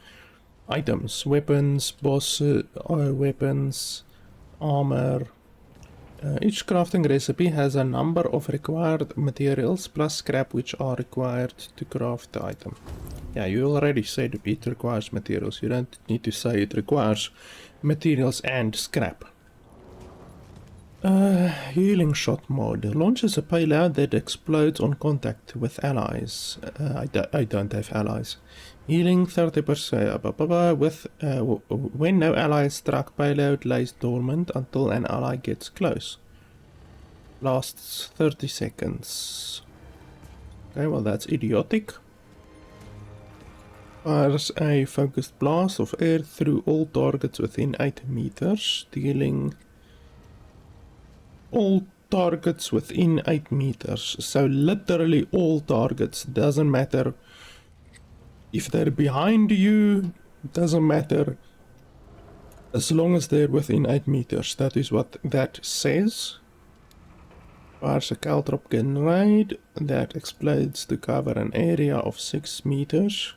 items, weapons, boss weapons, armor. Each crafting recipe has a number of required materials plus scrap which are required to craft the item. Yeah, you already said it requires materials. You don't need to say it requires materials and scrap. Healing shot mode launches a payload that explodes on contact with allies. I don't have allies. Healing 30% with when no ally struck, payload lays dormant until an ally gets close. Lasts 30 seconds. Okay, well that's idiotic. Fires a focused blast of air through all targets within 8 meters, dealing all targets within 8 meters. So literally all targets. Doesn't matter if they're behind you, doesn't matter as long as they're within 8 meters. That is what that says. Fires a caltrop grenade that explodes to cover an area of 6 meters.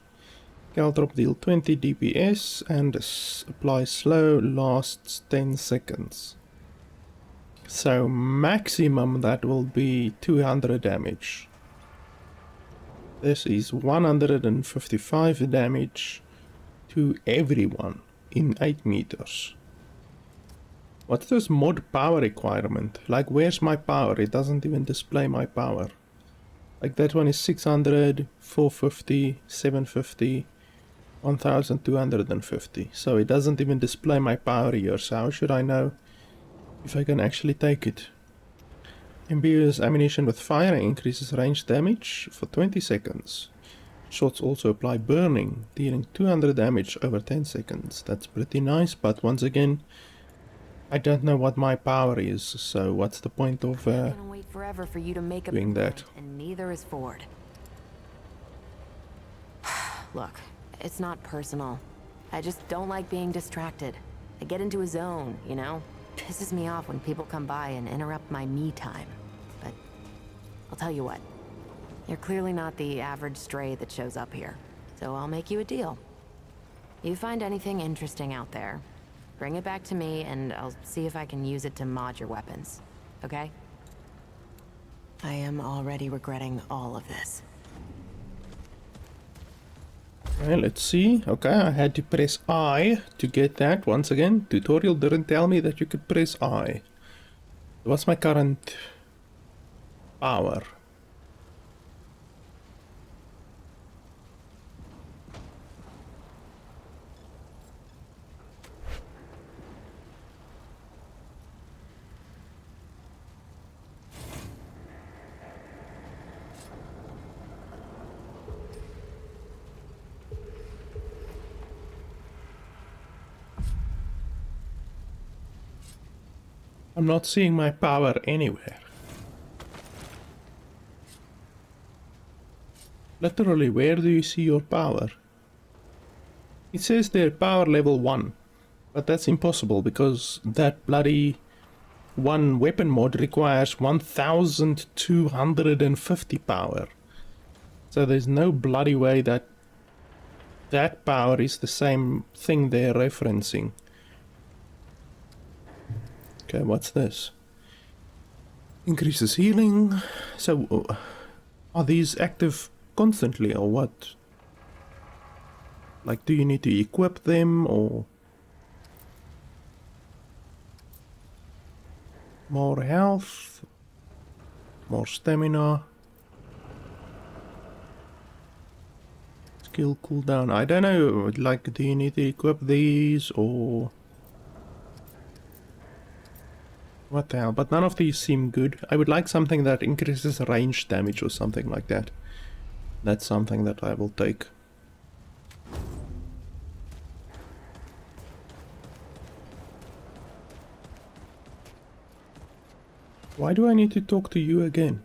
Caltrop deal 20 DPS and applies slow, lasts 10 seconds. So maximum that will be 200 damage. This is 155 damage to everyone in 8 meters. What's this mod power requirement? Like, where's my power? It doesn't even display my power. Like, that one is 600, 450, 750, 1250. So it doesn't even display my power here. So how should I know if I can actually take it? Imbues ammunition with fire and increases range damage for 20 seconds. Shots also apply burning, dealing 200 damage over 10 seconds. That's pretty nice, but once again, I don't know what my power is, so what's the point of I'm gonna wait forever for you to make doing that? And neither is Ford. Look, it's not personal. I just don't like being distracted. I get into a zone, you know? Pisses me off when people come by and interrupt my me time. But I'll tell you what. You're clearly not the average stray that shows up here. So I'll make you a deal. You find anything interesting out there, bring it back to me and I'll see if I can use it to mod your weapons. Okay? I am already regretting all of this. Well, let's see. Okay, I had to press I to get that. Once again, tutorial didn't tell me that you could press I. What's my current power? I'm not seeing my power anywhere. Literally, where do you see your power? It says there power level 1, but that's impossible because that bloody one weapon mod requires 1250 power. So there's no bloody way that that power is the same thing they're referencing. Okay, what's this? Increases healing. So, are these active constantly or what? Like, do you need to equip them or... More health. More stamina. Skill cooldown. I don't know, like, do you need to equip these or... What the hell? But none of these seem good. I would like something that increases range damage or something like that. That's something that I will take. Why do I need to talk to you again?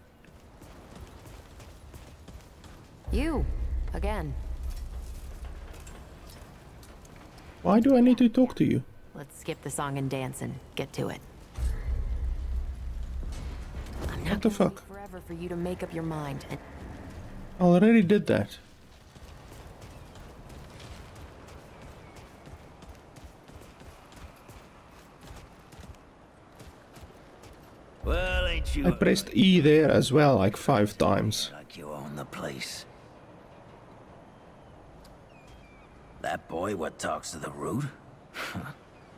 You, again. Why do I need to talk to you? Let's skip the song and dance and get to it. What the fuck? Forever for you to make up your mind. And I already did that. Well, ain't you? I pressed E there as well, like 5 times. Like you own the place. That boy what talks to the root?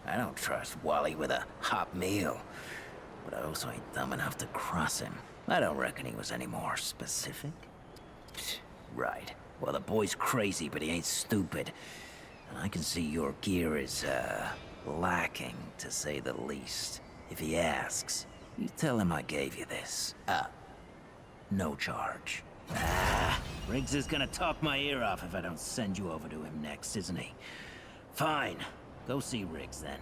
I don't trust Wally with a hot meal. But I also ain't dumb enough to cross him. I don't reckon he was any more specific. Right. Well, the boy's crazy, but he ain't stupid. And I can see your gear is, lacking, to say the least. If he asks, you tell him I gave you this. No charge. Riggs is gonna talk my ear off if I don't send you over to him next, isn't he? Fine. Go see Riggs, then.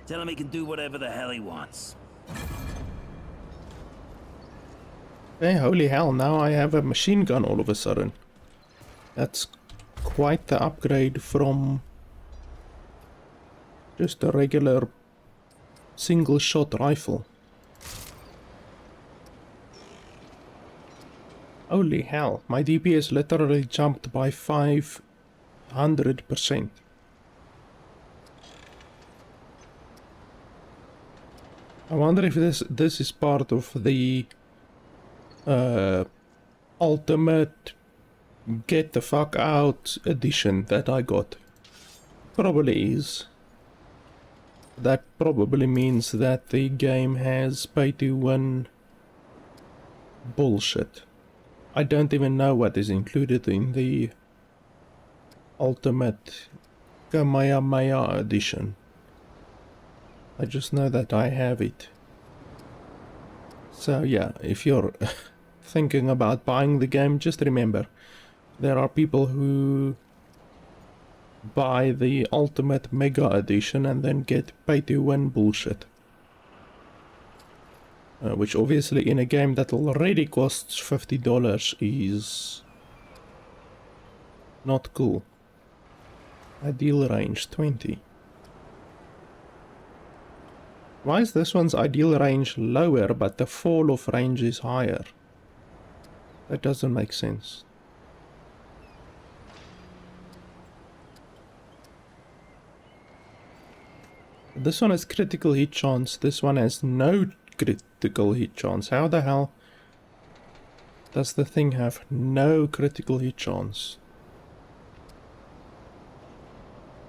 Tell him he can do whatever the hell he wants. Hey, holy hell, now I have a machine gun all of a sudden. That's quite the upgrade from just a regular single shot rifle. Holy hell, my DPS literally jumped by 500%. I wonder if this is part of the ultimate get the fuck out edition that I got. Probably is. That probably means that the game has pay to win bullshit. I don't even know what is included in the ultimate Kamehameha edition. I just know that I have it. So yeah, if you're thinking about buying the game, just remember, there are people who buy the ultimate mega edition and then get pay to win bullshit. Which obviously in a game that already costs $50 is Not cool. Ideal range 20. Why is this one's ideal range lower but the fall of range is higher? That doesn't make sense. This one has critical hit chance, this one has no critical hit chance. How the hell does the thing have no critical hit chance?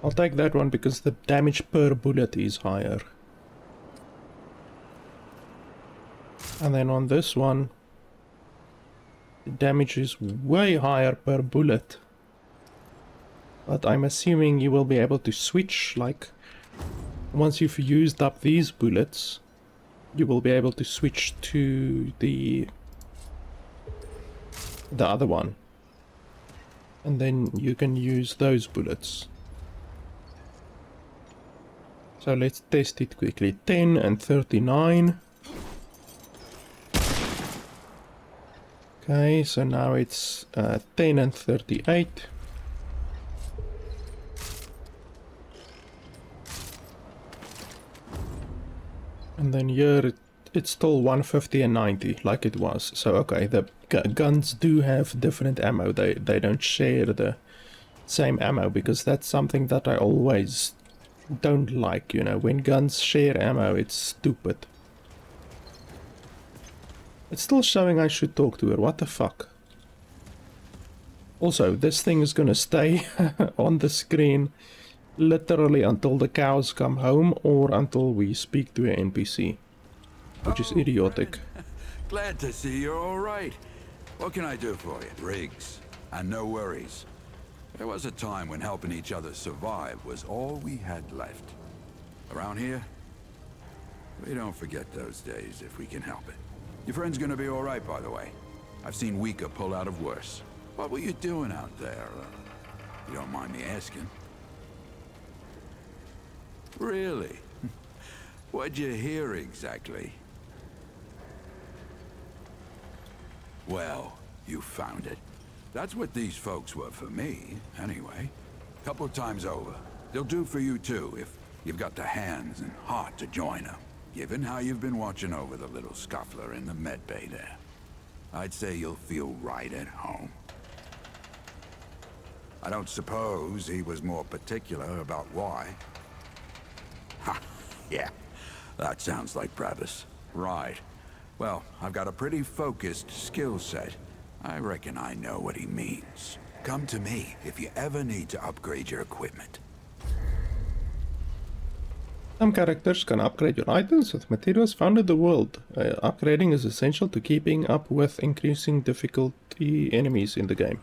I'll take that one because the damage per bullet is higher. And then on this one, the damage is way higher per bullet. But I'm assuming you will be able to switch, like, once you've used up these bullets, you will be able to switch to the other one. And then you can use those bullets. So let's test it quickly. 10 and 39. Okay, so now it's 10 and 38. And then here it's still 150 and 90 like it was. So okay, the guns do have different ammo. They don't share the same ammo, because that's something that I always don't like, you know. When guns share ammo, it's stupid. It's still showing I should talk to her. What the fuck? Also, this thing is gonna stay on the screen literally until the cows come home or until we speak to an NPC, which is idiotic. Glad to see you're all right. What can I do for you? Riggs, and no worries. There was a time when helping each other survive was all we had left. Around here, we don't forget those days if we can help it. Your friend's gonna be all right, by the way. I've seen weaker pull out of worse. What were you doing out there? You don't mind me asking? Really? What'd you hear exactly? Well, you found it. That's what these folks were for me, anyway. Couple of times over. They'll do for you too, if you've got the hands and heart to join them. Given how you've been watching over the little scuffler in the med bay there, I'd say you'll feel right at home. I don't suppose he was more particular about why. Ha, yeah, that sounds like Brabus. Right. Well, I've got a pretty focused skill set. I reckon I know what he means. Come to me if you ever need to upgrade your equipment. Some characters can upgrade your items with materials found in the world. Upgrading is essential to keeping up with increasing difficulty enemies in the game.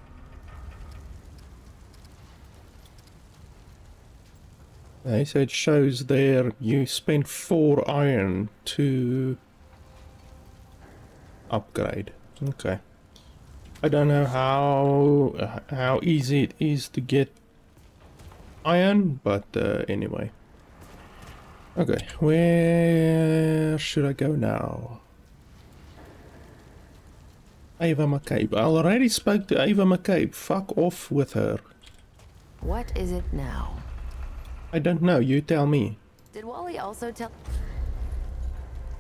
Okay, so it shows there you spent 4 iron to upgrade. Okay. I don't know how easy it is to get iron, but anyway. Okay, where should I go now? Ava McCabe. I already spoke to Ava McCabe. Fuck off with her. What is it now? I don't know, you tell me. Did Wally also tell...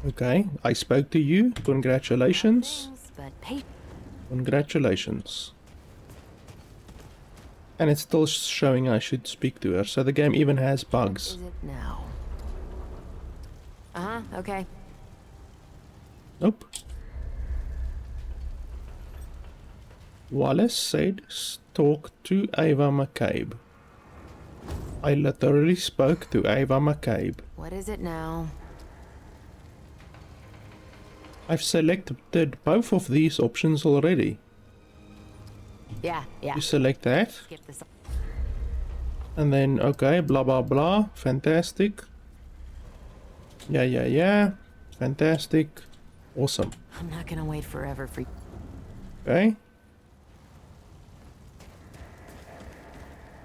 Okay, I spoke to you. Congratulations. But Congratulations. And it's still showing I should speak to her, so the game even has bugs. What is it now? Uh-huh, okay. Nope. Wallace said talk to Ava McCabe. I literally spoke to Ava McCabe. What is it now? I've selected both of these options already. Yeah. You select that. Skip this. And then, okay, blah blah blah. Fantastic. Yeah. Fantastic. Awesome. I'm not gonna wait forever for... Okay.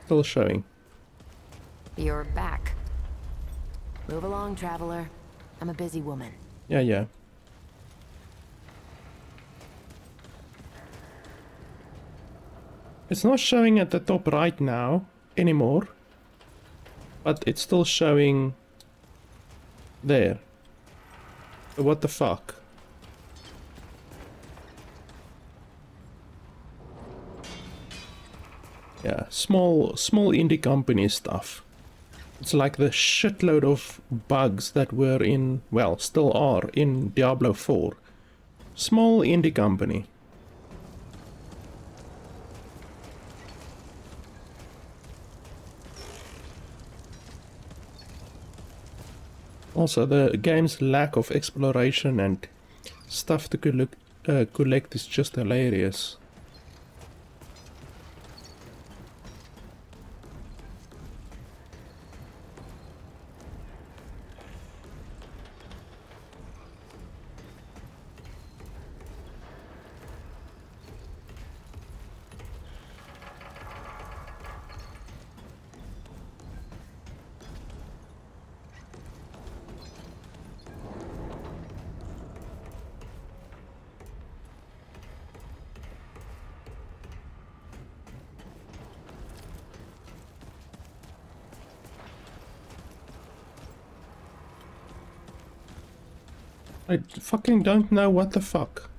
Still showing. You're back. Move along, traveler. I'm a busy woman. Yeah. It's not showing at the top right now anymore, but it's still showing there. So what the fuck? Yeah, small indie company stuff. It's like the shitload of bugs that were in, well, still are in Diablo 4. Small indie company. Also, the game's lack of exploration and stuff to collect is just hilarious. I fucking don't know what the fuck.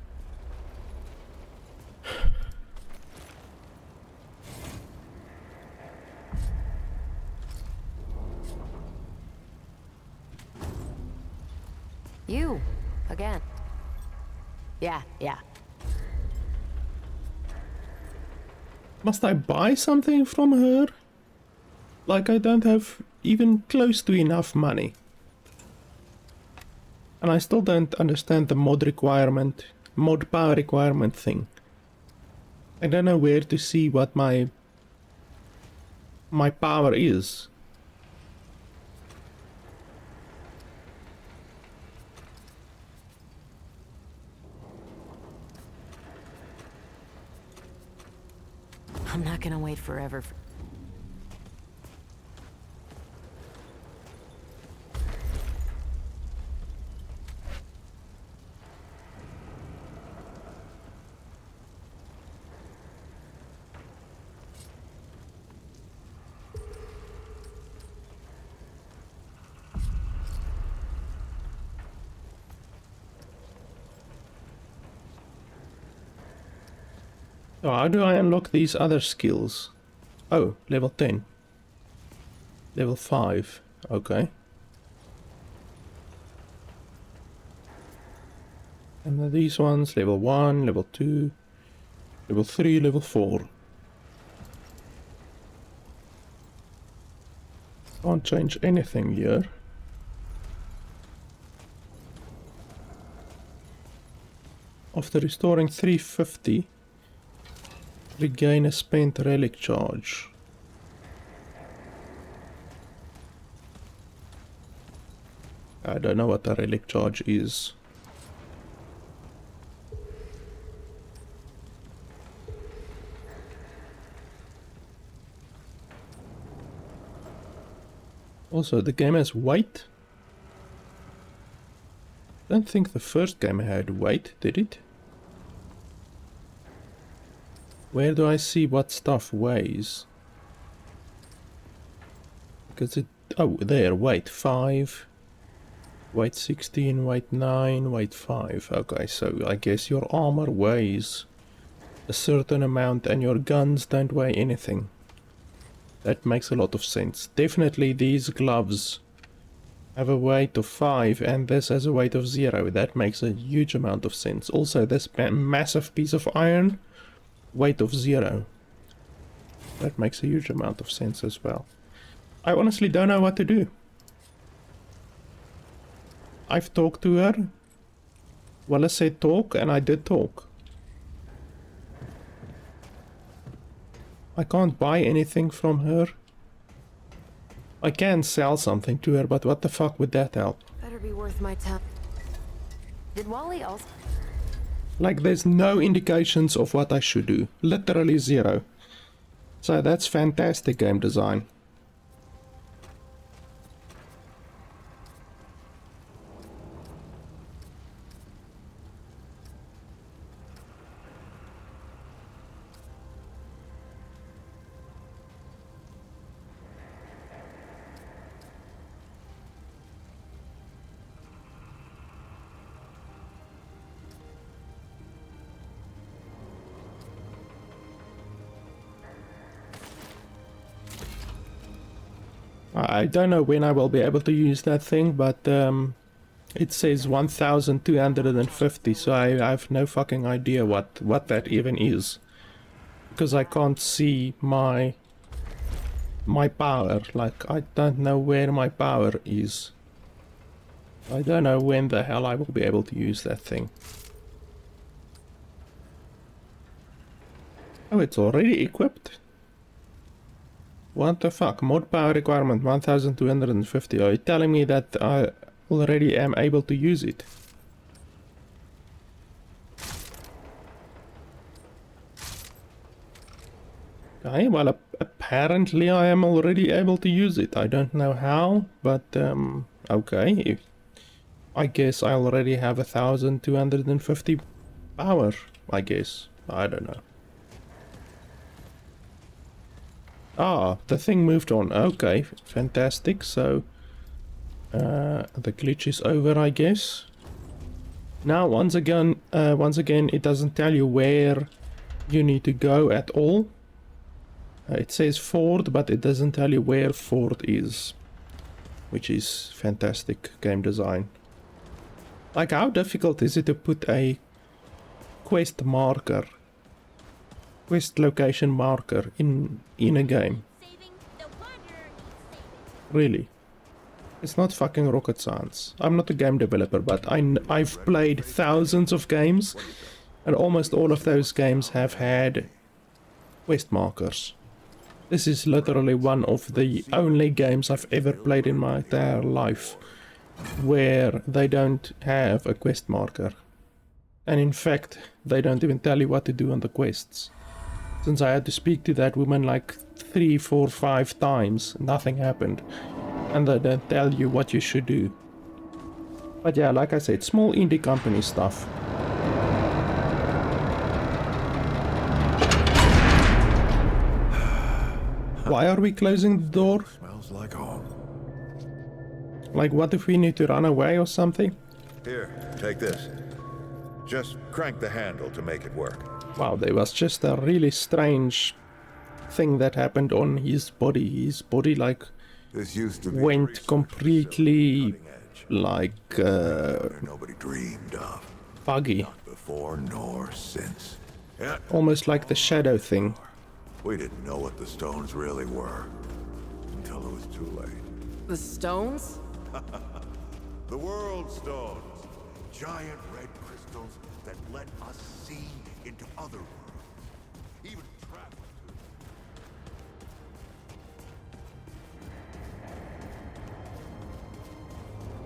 You, again. Yeah. Must I buy something from her? Like I don't have even close to enough money. And I still don't understand the mod power requirement thing. I don't know where to see what my power is. I'm not gonna wait forever. So how do I unlock these other skills? Oh, level 10. Level 5. Okay. And then these ones, level 1, level 2, level 3, level 4. Can't change anything here. After restoring 350, regain a spent relic charge. I don't know what a relic charge is. Also, the game has weight. Don't think the first game had weight, did it? Where do I see what stuff weighs? Because it... oh, there, weight 5. Weight 16, weight 9, weight 5. Okay, so I guess your armor weighs a certain amount and your guns don't weigh anything. That makes a lot of sense. Definitely these gloves have a weight of 5 and this has a weight of 0. That makes a huge amount of sense. Also, this massive piece of iron, weight of 0. That makes a huge amount of sense as well. I honestly don't know what to do. I've talked to her. Well, I said talk, and I did talk. I can't buy anything from her. I can sell something to her, but what the fuck would that help? Better be worth my time. Did Wally also... Like, there's no indications of what I should do. Literally 0. So that's fantastic game design. I don't know when I will be able to use that thing, but it says 1250, so I have no fucking idea what that even is. Because I can't see my power. Like, I don't know where my power is. I don't know when the hell I will be able to use that thing. Oh, it's already equipped? What the fuck? Mod power requirement 1250. Are you telling me that I already am able to use it? Okay, well apparently I am already able to use it. I don't know how, but okay. I guess I already have 1250 power, I guess. I don't know. Ah, the thing moved on. Okay, fantastic. So the glitch is over, I guess. Now, once again, it doesn't tell you where you need to go at all. It says Ford, but it doesn't tell you where Ford is, which is fantastic game design. Like, how difficult is it to put a quest marker, quest location marker in a game? Really? It's not fucking rocket science. I'm not a game developer, but I've played thousands of games, and almost all of those games have had quest markers. This is literally one of the only games I've ever played in my entire life where they don't have a quest marker. And in fact, they don't even tell you what to do on the quests. Since I had to speak to that woman like 3, 4, 5 times, nothing happened. And they don't tell you what you should do. But yeah, like I said, small indie company stuff. Why are we closing the door? Smells like home. Like, what if we need to run away or something? Here, take this. Just crank the handle to make it work. Wow, there was just a really strange thing that happened on his body. His body, like, this used to be went completely, like, nobody dreamed of. buggy. Not before nor since. Yeah. Almost like the shadow thing. We didn't know what the stones really were until it was too late. The stones? The world stones. Giant red crystals that let us see into other worlds. Even travel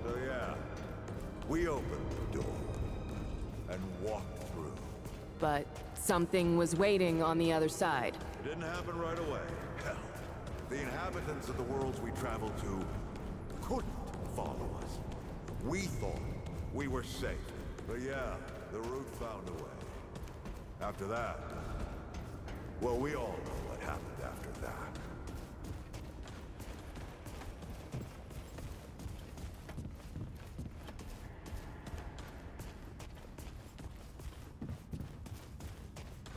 to. So yeah, we opened the door and walked through. But something was waiting on the other side. It didn't happen right away. Hell, the inhabitants of the worlds we traveled to couldn't follow us. We thought we were safe. But yeah, the root found a way. After that, well, we all know what happened after that.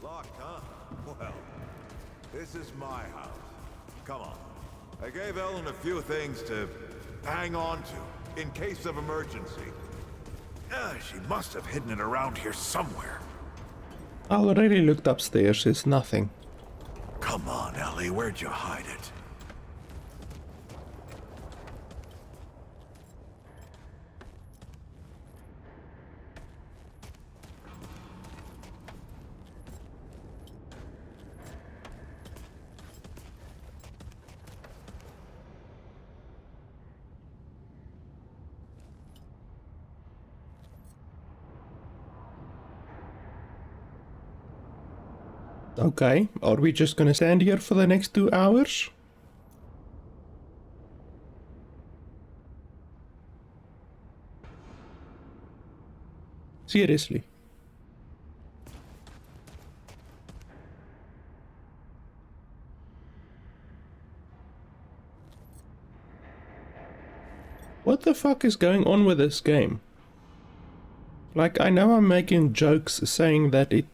Locked, huh? Well, this is my house. Come on. I gave Ellen a few things to hang on to in case of emergency. She must have hidden it around here somewhere. I already looked upstairs, there's nothing. Come on, Ellie, where'd you hide it? Okay, are we just gonna stand here for the next 2 hours? Seriously. What the fuck is going on with this game? Like, I know I'm making jokes saying that it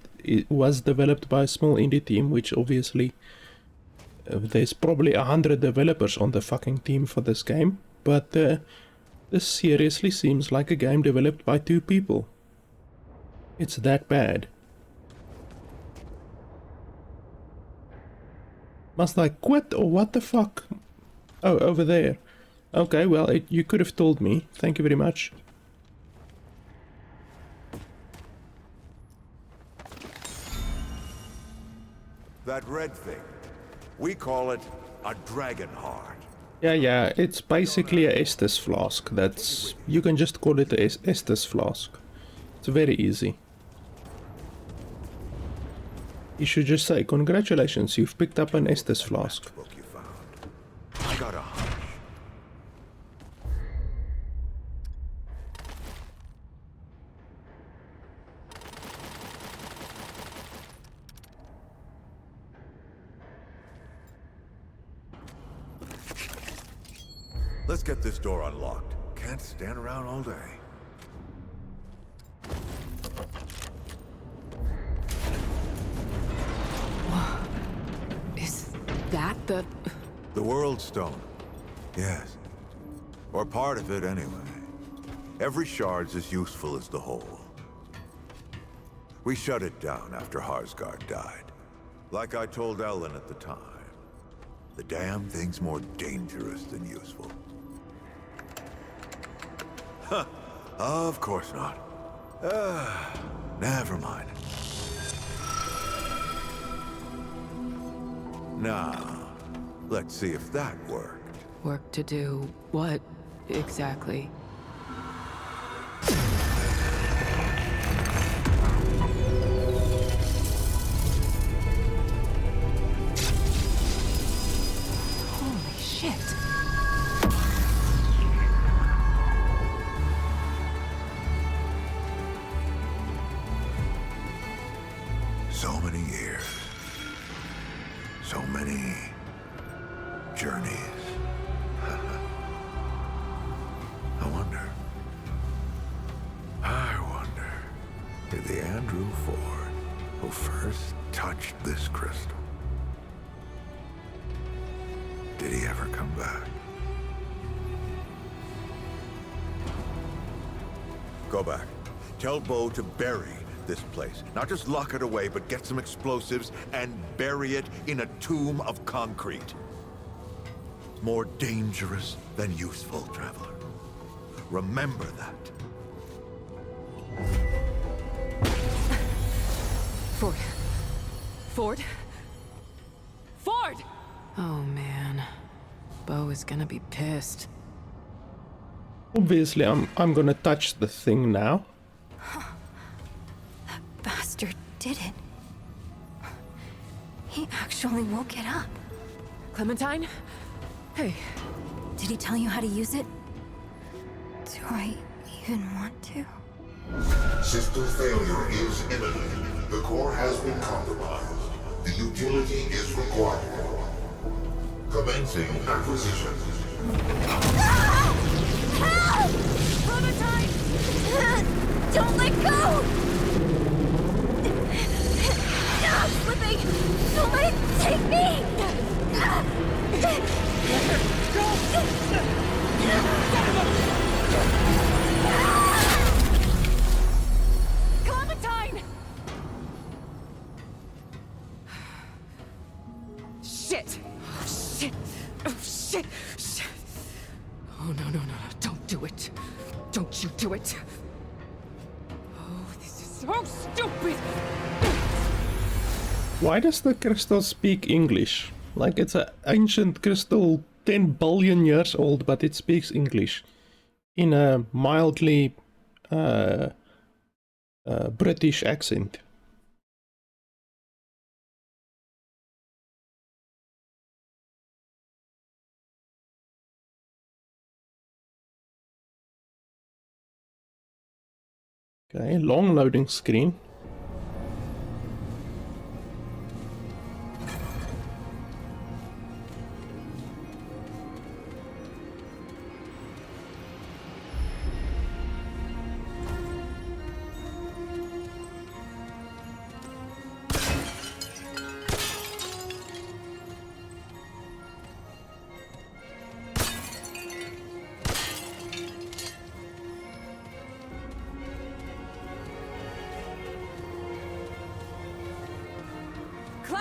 was developed by a small indie team, which obviously there's probably 100 developers on the fucking team for this game, but this seriously seems like a game developed by 2 people. It's that bad. Must I quit or what the fuck? Oh, over there. Okay, well, you could have told me. Thank you very much. That red thing, we call it a dragon heart. Yeah, it's basically a Estus flask. You can just call it a Estus flask. It's very easy. You should just say, congratulations, you've picked up an Estus flask. Book you found. I got a hunch. Let's get this door unlocked. Can't stand around all day. Is that the... The World Stone. Yes. Or part of it, anyway. Every shard's as useful as the whole. We shut it down after Harsgard died. Like I told Ellen at the time. The damn thing's more dangerous than useful. Huh. Of course not. Never mind. Now, let's see if that worked. Work to do what exactly? Holy shit. So many years. So many journeys. I wonder, did the Andrew Ford who first touched this crystal, did he ever come back? Go back. Tell Bo to bury this place. Not just lock it away, but get some explosives and bury it in a tomb of concrete. More dangerous than useful, traveler. Remember that. Ford. Ford? Ford! Oh, man. Bo is gonna be pissed. Obviously, I'm gonna touch the thing now. That bastard did it. He actually woke it up. Clementine? Hey. Did he tell you how to use it? Do I even want to? System failure is imminent. The core has been compromised. The utility is required. Commencing acquisition. Ah! Help! Clementine! Don't let go! I'm slipping! Don't let it take me! Clementine! Shit! Oh, shit! Oh, shit! Shit! Oh, no. Don't do it. Don't you do it. Oh, this is so stupid! Why does the crystal speak English? Like it's an ancient crystal 10 billion years old, but it speaks English. In a mildly British accent. Okay, long loading screen.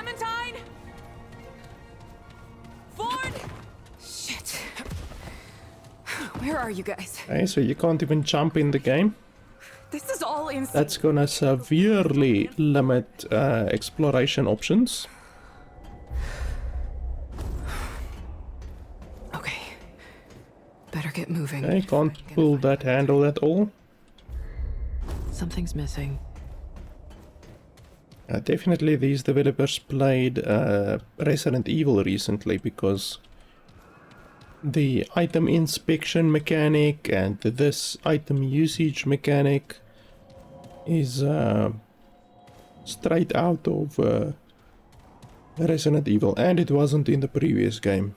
Clementine! Ford! Shit. Where are you guys? Okay, so you can't even jump in the game. This is all insane. That's gonna severely limit exploration options. Okay. Better get moving. Okay, can't pull that handle at all. Something's missing. Definitely these developers played Resident Evil recently, because the item inspection mechanic and this item usage mechanic is straight out of Resident Evil, and it wasn't in the previous game.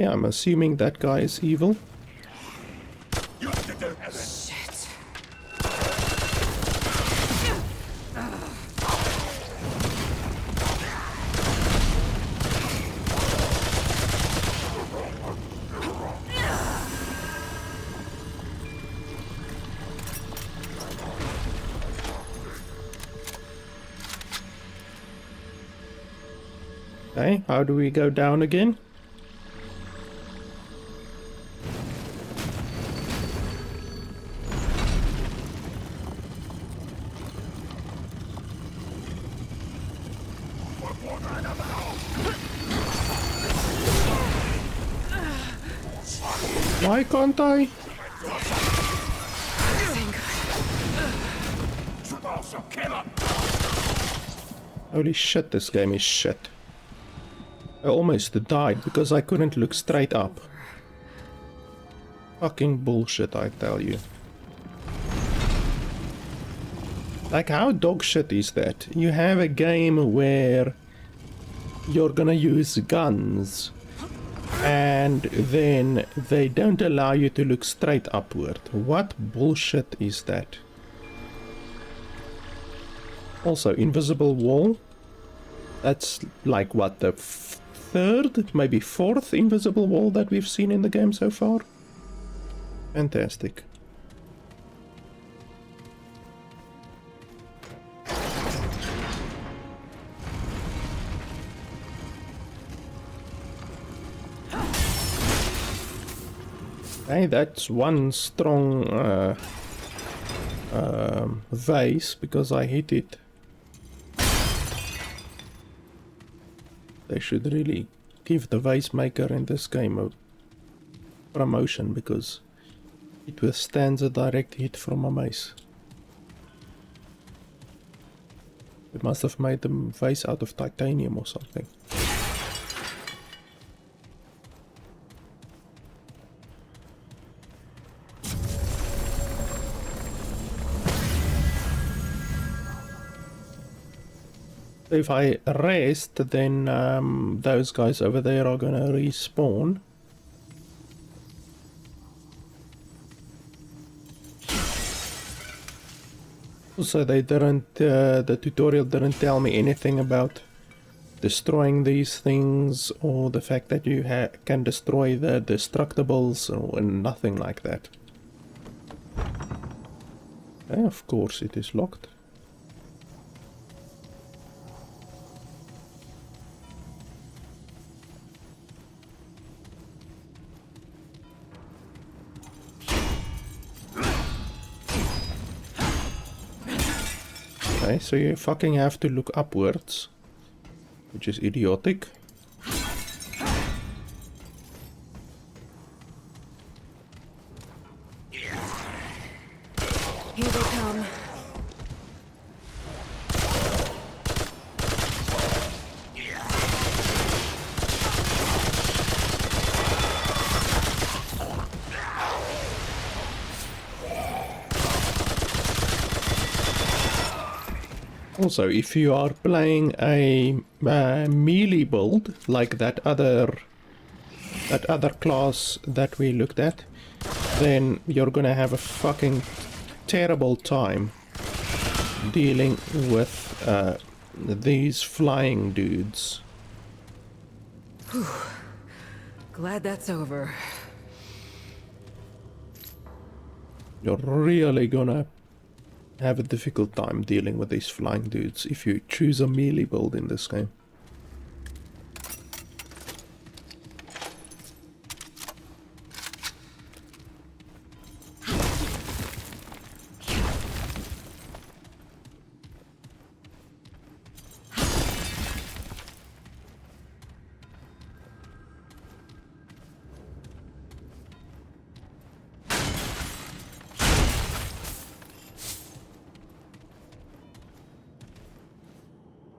I'm assuming that guy is evil. Shit. Okay, how do we go down again? Why can't I? Holy shit, this game is shit. I almost died because I couldn't look straight up. Fucking bullshit, I tell you. Like, how dog shit is that? You have a game where you're gonna use guns, and then they don't allow you to look straight upward. What bullshit is that? Also, invisible wall. That's like, what, the third, maybe fourth invisible wall that we've seen in the game so far? Fantastic. Hey, that's one strong vase, because I hit it. They should really give the vase maker in this game a promotion, because it withstands a direct hit from a mace. They must have made the vase out of titanium or something. If I rest, then those guys over there are gonna respawn. Also, they didn't, the tutorial didn't tell me anything about destroying these things, or the fact that you can destroy the destructibles, or nothing like that. Okay, of course it is locked. Okay, so you fucking have to look upwards, which is idiotic. Here they come. Also, if you are playing a melee build like that other class that we looked at, then you're gonna have a fucking terrible time dealing with these flying dudes. Whew. Glad that's over. You're really gonna have a difficult time dealing with these flying dudes if you choose a melee build in this game.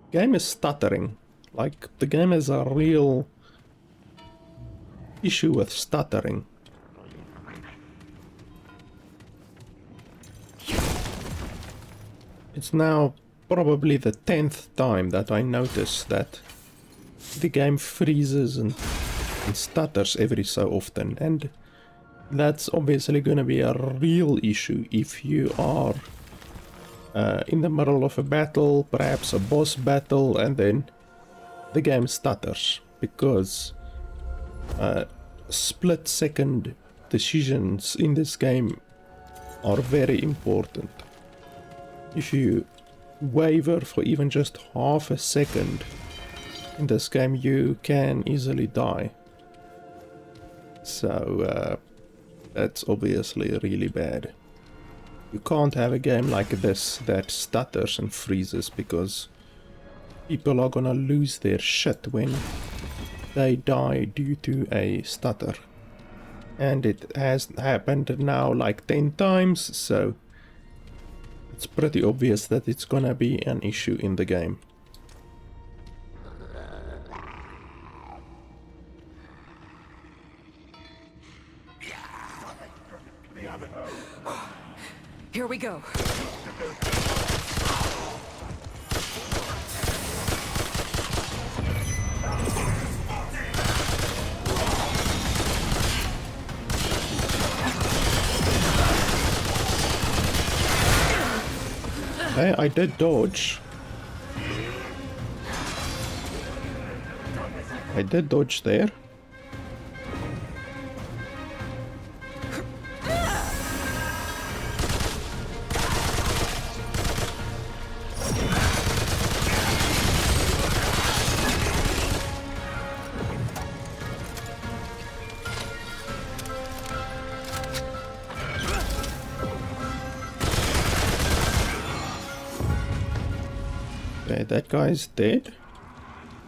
Game is stuttering. Like, the game has a real issue with stuttering. It's now probably the 10th time that I notice that the game freezes and stutters every so often, and that's obviously gonna be a real issue if you are in the middle of a battle, perhaps a boss battle, and then the game stutters, because split-second decisions in this game are very important. If you waver for even just half a second in this game, you can easily die. So that's obviously really bad. You can't have a game like this that stutters and freezes, because people are gonna lose their shit when they die due to a stutter. And it has happened now like 10 times, so it's pretty obvious that it's gonna be an issue in the game. Here we go. Hey, I did dodge. I did dodge there. Okay, that guy's dead.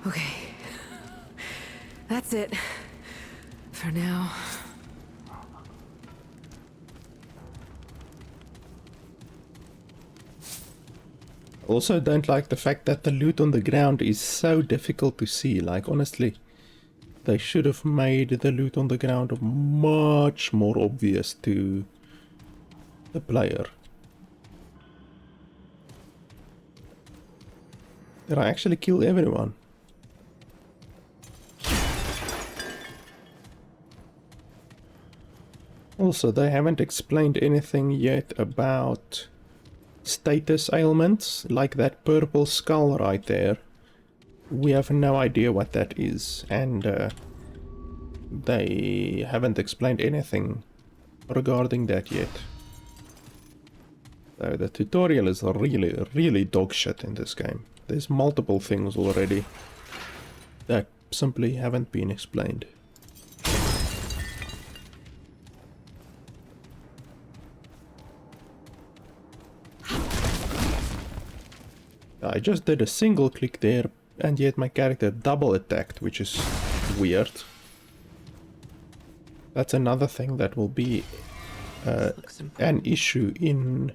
Okay. That's it. For now. Also don't like the fact that the loot on the ground is so difficult to see. Like, honestly, they should have made the loot on the ground much more obvious to the player. Did I actually kill everyone? Also, they haven't explained anything yet about status ailments, like that purple skull right there. We have no idea what that is, and they haven't explained anything regarding that yet. So the tutorial is really dog shit in this game. There's multiple things already that simply haven't been explained. I just did a single click there, and yet my character double attacked, which is weird. That's another thing that will be an issue in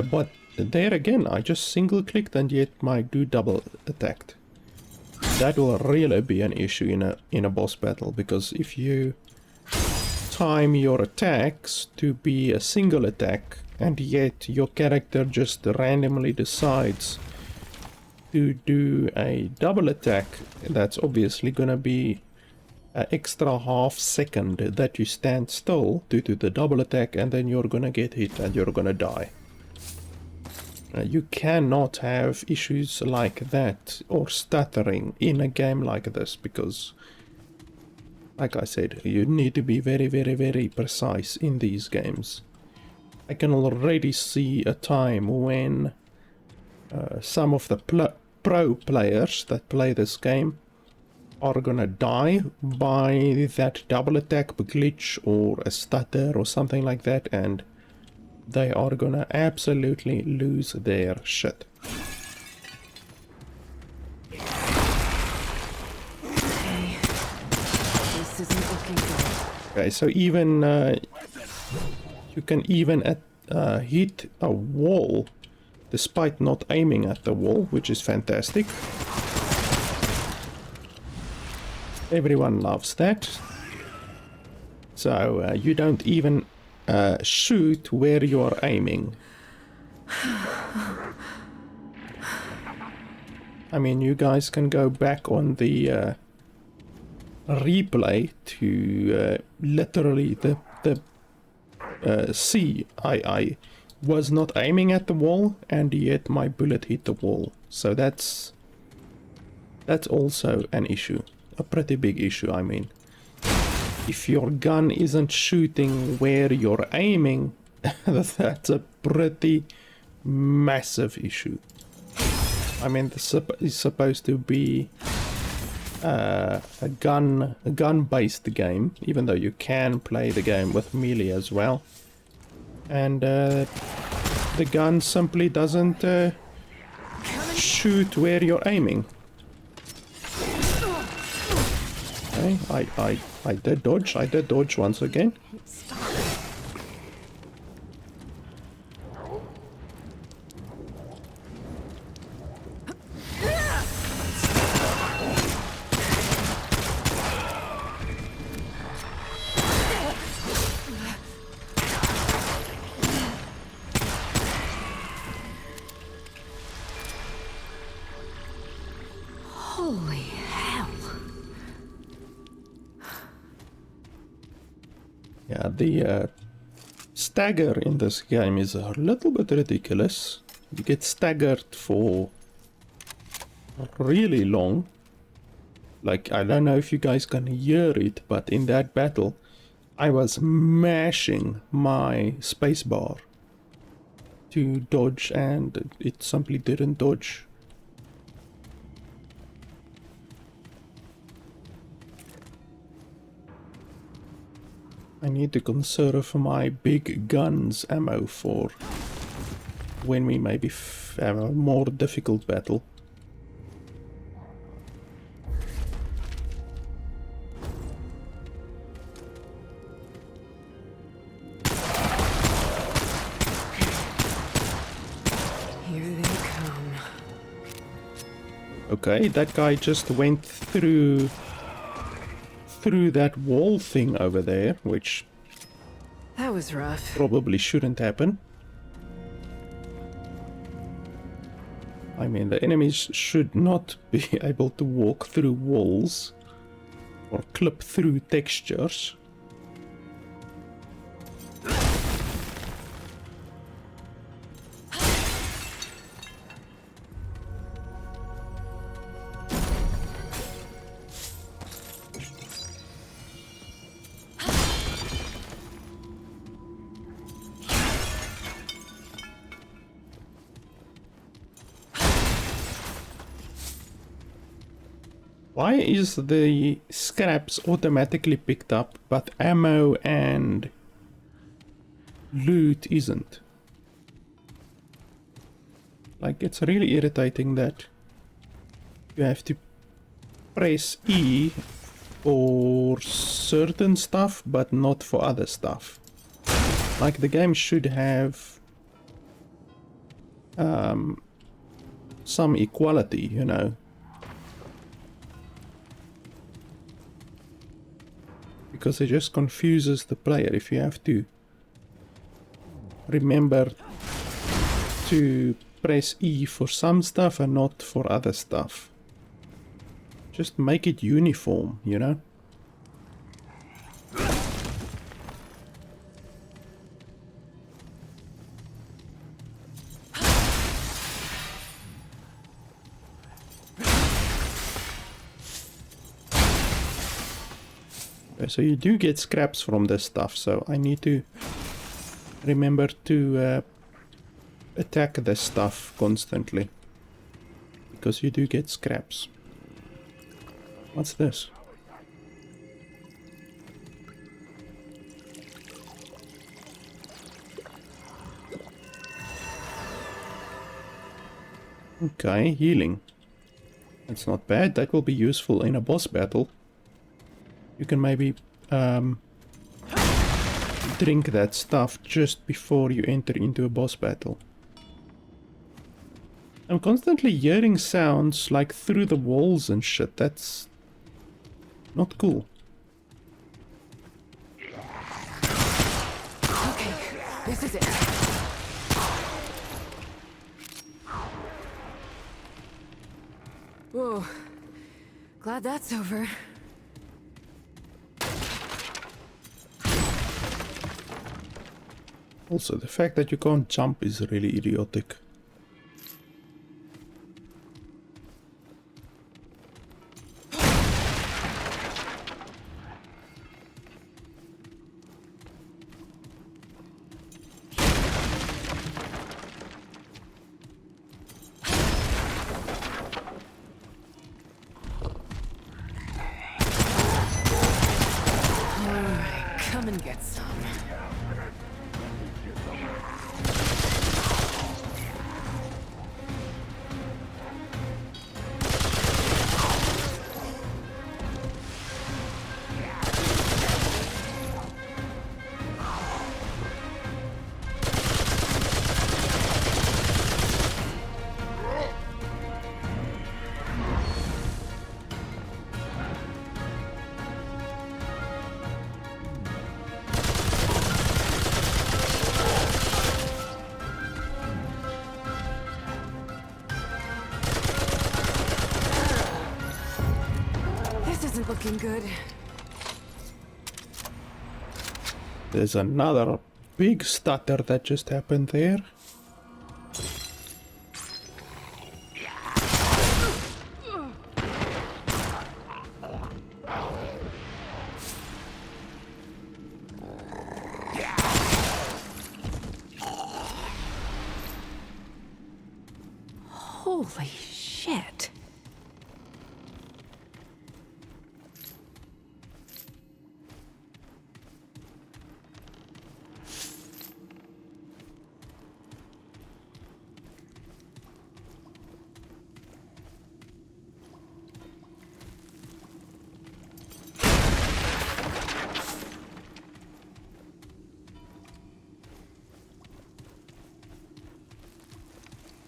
but there again, I just single clicked and yet my dude double attacked. That will really be an issue in a boss battle, because if you time your attacks to be a single attack and yet your character just randomly decides to do a double attack, that's obviously gonna be an extra half second that you stand still due to the double attack, and then you're gonna get hit and you're gonna die. You cannot have issues like that or stuttering in a game like this, because like I said, you need to be very, very, very precise in these games. I can already see a time when some of the pro players that play this game are gonna die by that double attack glitch or a stutter or something like that, and they are gonna absolutely lose their shit. Okay. This isn't looking good. Okay, so even you can even hit a wall despite not aiming at the wall, which is fantastic. Everyone loves that. So you don't even shoot where you are aiming. I mean, you guys can go back on the replay to literally see I was not aiming at the wall, and yet my bullet hit the wall. So that's also an issue, a pretty big issue. I mean, if your gun isn't shooting where you're aiming, that's a pretty massive issue. I mean, this is supposed to be a gun-based game, even though you can play the game with melee as well. And the gun simply doesn't shoot where you're aiming. Okay, I did dodge once again. Holy hell. Yeah, the stagger in this game is a little bit ridiculous. You get staggered for really long. Like, I don't know if you guys can hear it, but in that battle, I was mashing my spacebar to dodge, and it simply didn't dodge. I need to conserve my big guns ammo for when we maybe have a more difficult battle. Here they come. Okay, that guy just went through that wall thing over there, which That was rough. probably shouldn't happen. I mean, the enemies should not be able to walk through walls or clip through textures. Why is the scraps automatically picked up, but ammo and loot isn't? Like, it's really irritating that you have to press E for certain stuff, but not for other stuff. Like, the game should have some equality, you know. Because it just confuses the player if you have to remember to press E for some stuff and not for other stuff. Just make it uniform, you know? So you do get scraps from this stuff, so I need to remember to attack this stuff constantly, because you do get scraps. What's this? Okay, healing. That's not bad. That will be useful in a boss battle. You can maybe drink that stuff just before you enter into a boss battle. I'm constantly hearing sounds like through the walls and shit. That's not cool. Okay, this is it. Whoa. Glad that's over. Also, the fact that you can't jump is really idiotic. Alright, come and get some. Isn't looking good. There's another big stutter that just happened there. Holy shit.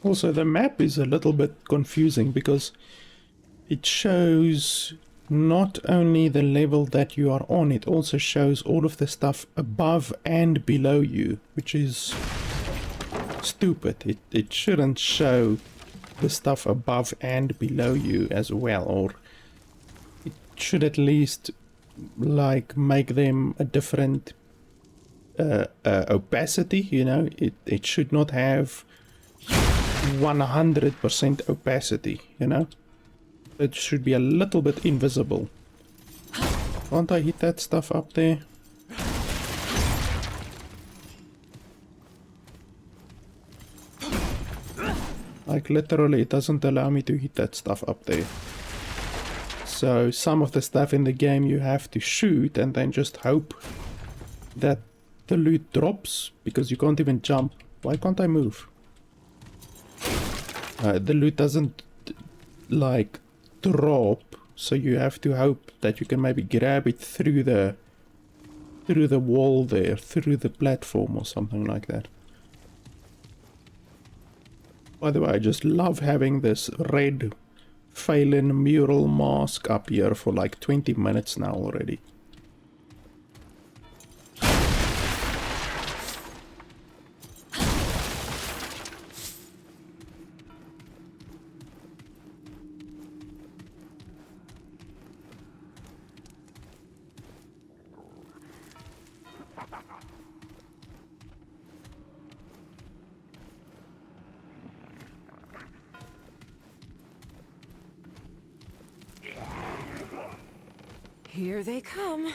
Also, the map is a little bit confusing because it shows not only the level that you are on, it also shows all of the stuff above and below you, which is stupid. It shouldn't show the stuff above and below you as well, or it should at least like make them a different opacity, you know. It should not have 100% opacity, you know. It should be a little bit invisible. Can't I hit that stuff up there? Like literally it doesn't allow me to hit that stuff up there. So some of the stuff in the game you have to shoot and then just hope that the loot drops, because you can't even jump. Why can't I move? The loot doesn't like drop, so you have to hope that you can maybe grab it through the wall there, through the platform or something like that. By the way, I just love having this red Phelan mural mask up here for like 20 minutes now already. Here they come.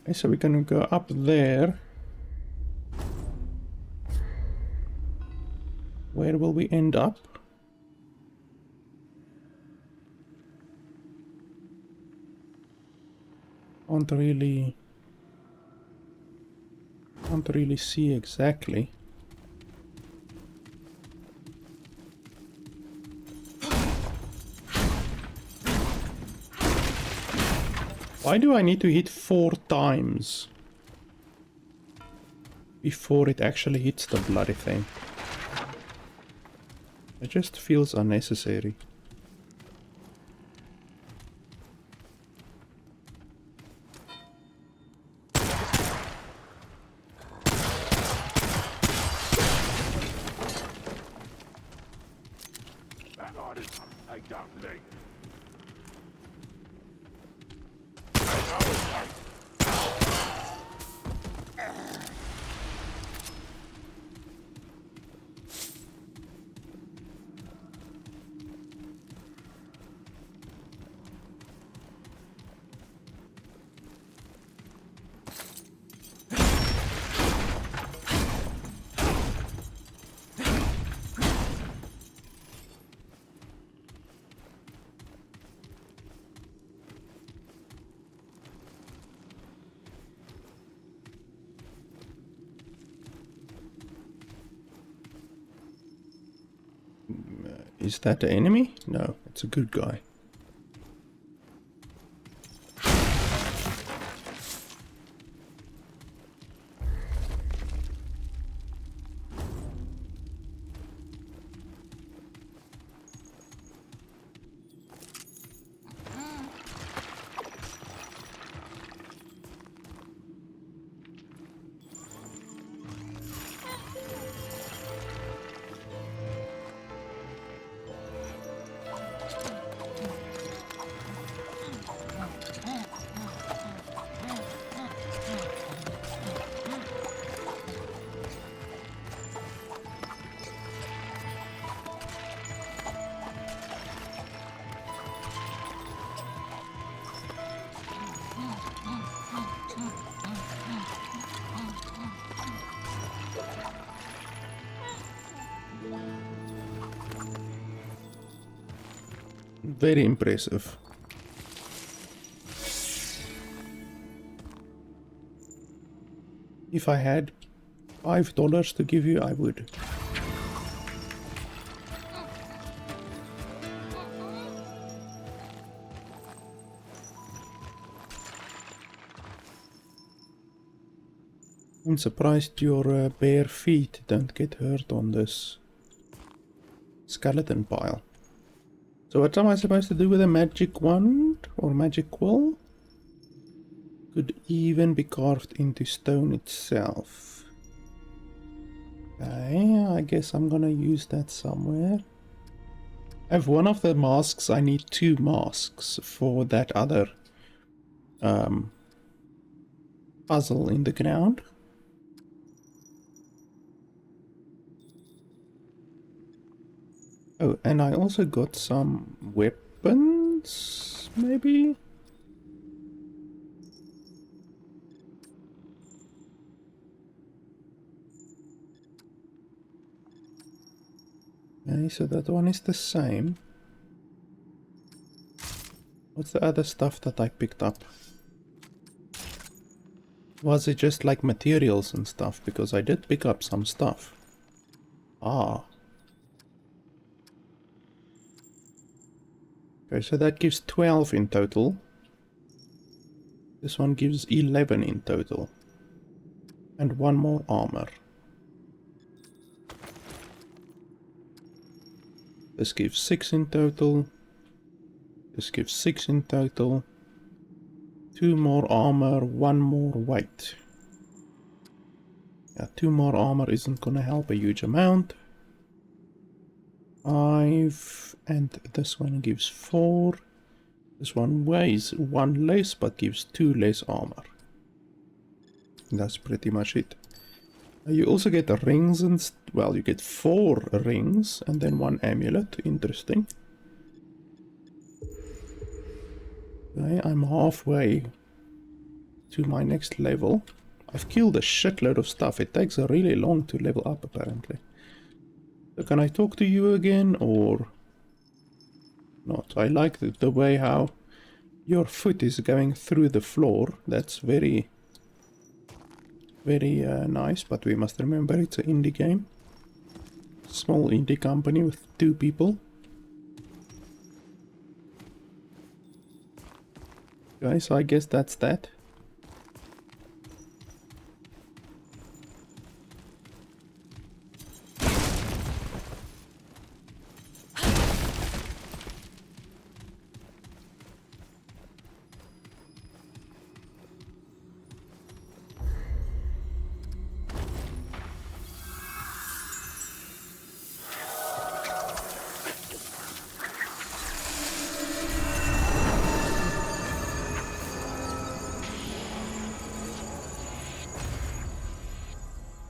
Okay, so we're gonna go up there. Where will we end up? Can't really see exactly. Why do I need to hit 4 times before it actually hits the bloody thing? It just feels unnecessary. Is that the enemy? No, it's a good guy. Very impressive. If I had $5 to give you, I would. I'm surprised your bare feet don't get hurt on this skeleton pile. So what am I supposed to do with a magic wand or magic quill? Could even be carved into stone itself. Okay, I guess I'm gonna use that somewhere. I have one of the masks. I need 2 masks for that other puzzle in the ground. Oh, and I also got some weapons, maybe? Okay, so that one is the same. What's the other stuff that I picked up? Was it just like materials and stuff? Because I did pick up some stuff. Ah. Okay, so that gives 12 in total. This one gives 11 in total. And one more armor. This gives 6 in total. This gives 6 in total. 2 more armor, 1 more weight. Yeah, 2 more armor isn't gonna help a huge amount. 5, and this one gives 4. This one weighs 1 less, but gives 2 less armor. That's pretty much it. You also get the rings and... well, you get 4 rings and then 1 amulet. Interesting. Okay, I'm halfway to my next level. I've killed a shitload of stuff. It takes a really long to level up, apparently. So can I talk to you again, or not? I like the way how your foot is going through the floor. That's very, very nice, but we must remember it's an indie game. Small indie company with 2 people. Okay, so I guess that's that.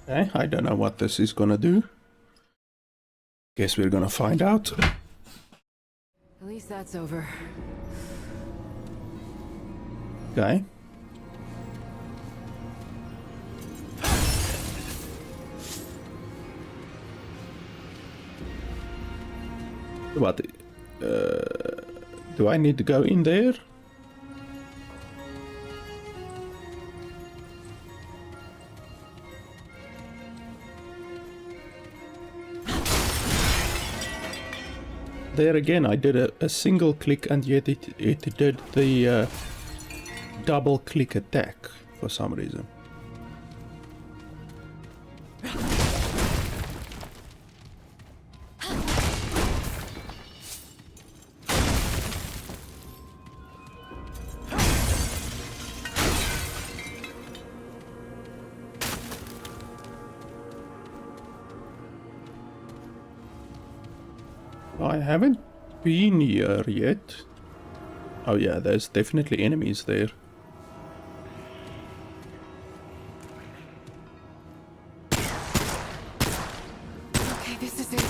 Okay, I don't know what this is gonna do. Guess we're gonna find out. At least that's over. Okay. What? Do I need to go in there? There again, I did a single click, and yet it did the double click attack for some reason. I haven't been here yet. Oh yeah, there's definitely enemies there. Okay, this is it.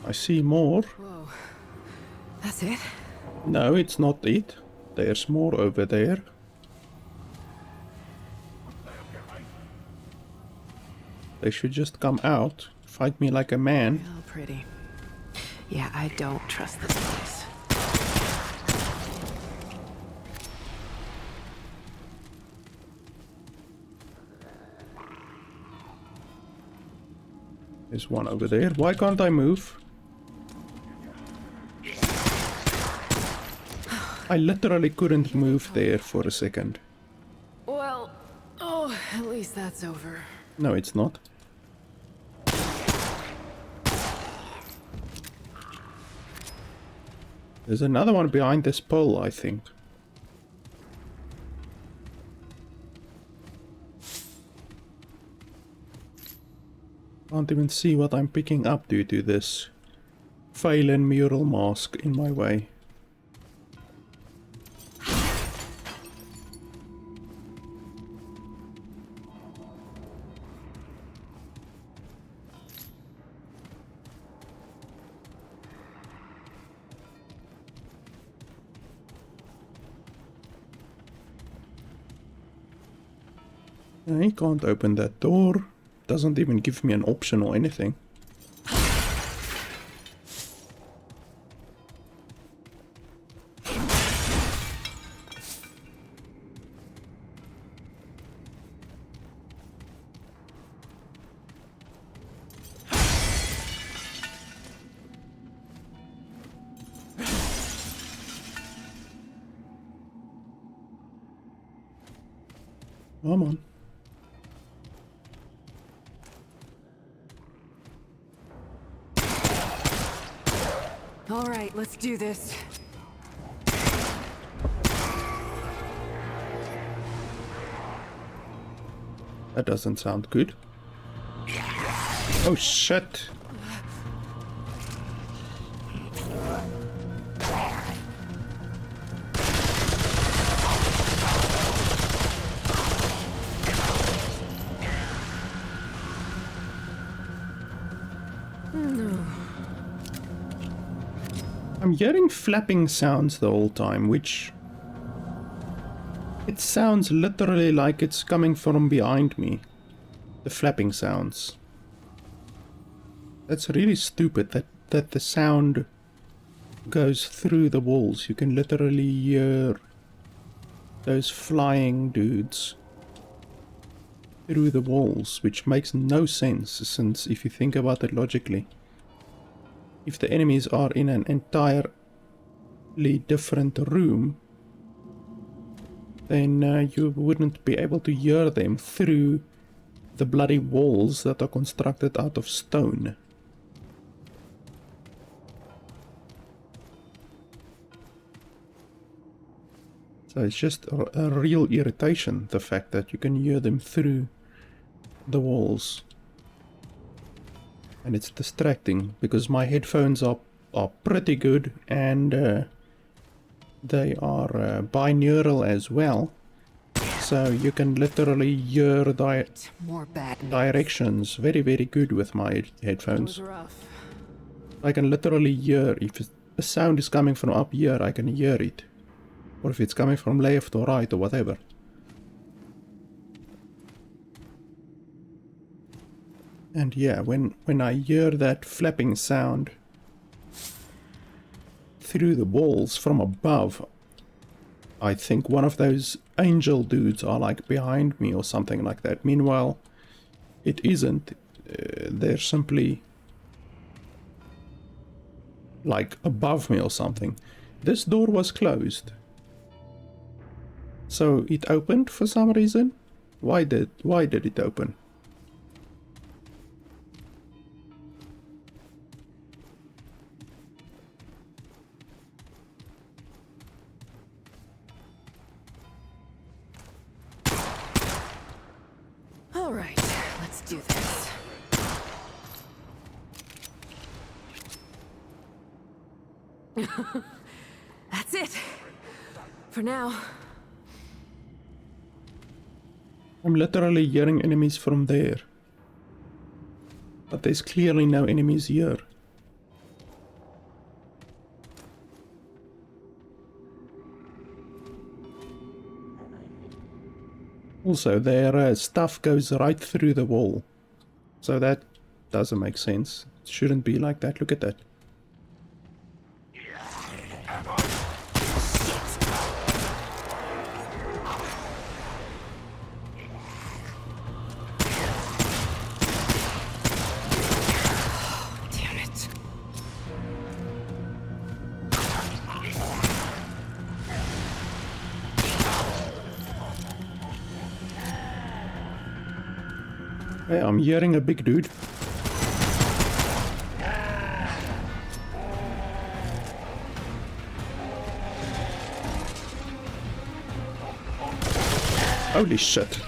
I see more. Whoa. That's it? No, it's not it. There's more over there. They should just come out, fight me like a man. Real pretty. Yeah, I don't trust this place. There's one over there. Why can't I move? I literally couldn't move there for a second. Well, oh, at least that's over. No, it's not. There's another one behind this pole, I think. Can't even see what I'm picking up due to this Phelan mural mask in my way. I can't open that door. Doesn't even give me an option or anything. Come on. All right, let's do this. That doesn't sound good. Oh shit! I'm hearing flapping sounds the whole time, which... it sounds literally like it's coming from behind me. The flapping sounds. That's really stupid that the sound goes through the walls. You can literally hear those flying dudes through the walls, which makes no sense, since if you think about it logically, if the enemies are in an entirely different room, then you wouldn't be able to hear them through the bloody walls that are constructed out of stone. So it's just a real irritation, the fact that you can hear them through the walls. And it's distracting, because my headphones are pretty good, and they are binaural as well. So you can literally hear directions very, very good with my headphones. I can literally hear, if the sound is coming from up here, I can hear it. Or if it's coming from left or right or whatever. And yeah, when I hear that flapping sound through the walls from above, I think one of those angel dudes are like behind me or something like that. Meanwhile, it isn't. They're simply like above me or something. This door was closed. So it opened for some reason? Why did it open? All right, let's do this. That's it. For now. I'm literally hearing enemies from there. But there's clearly no enemies here. Also, their stuff goes right through the wall. So that doesn't make sense. It shouldn't be like that. Look at that. Hey, I'm hearing a big dude. Holy shit.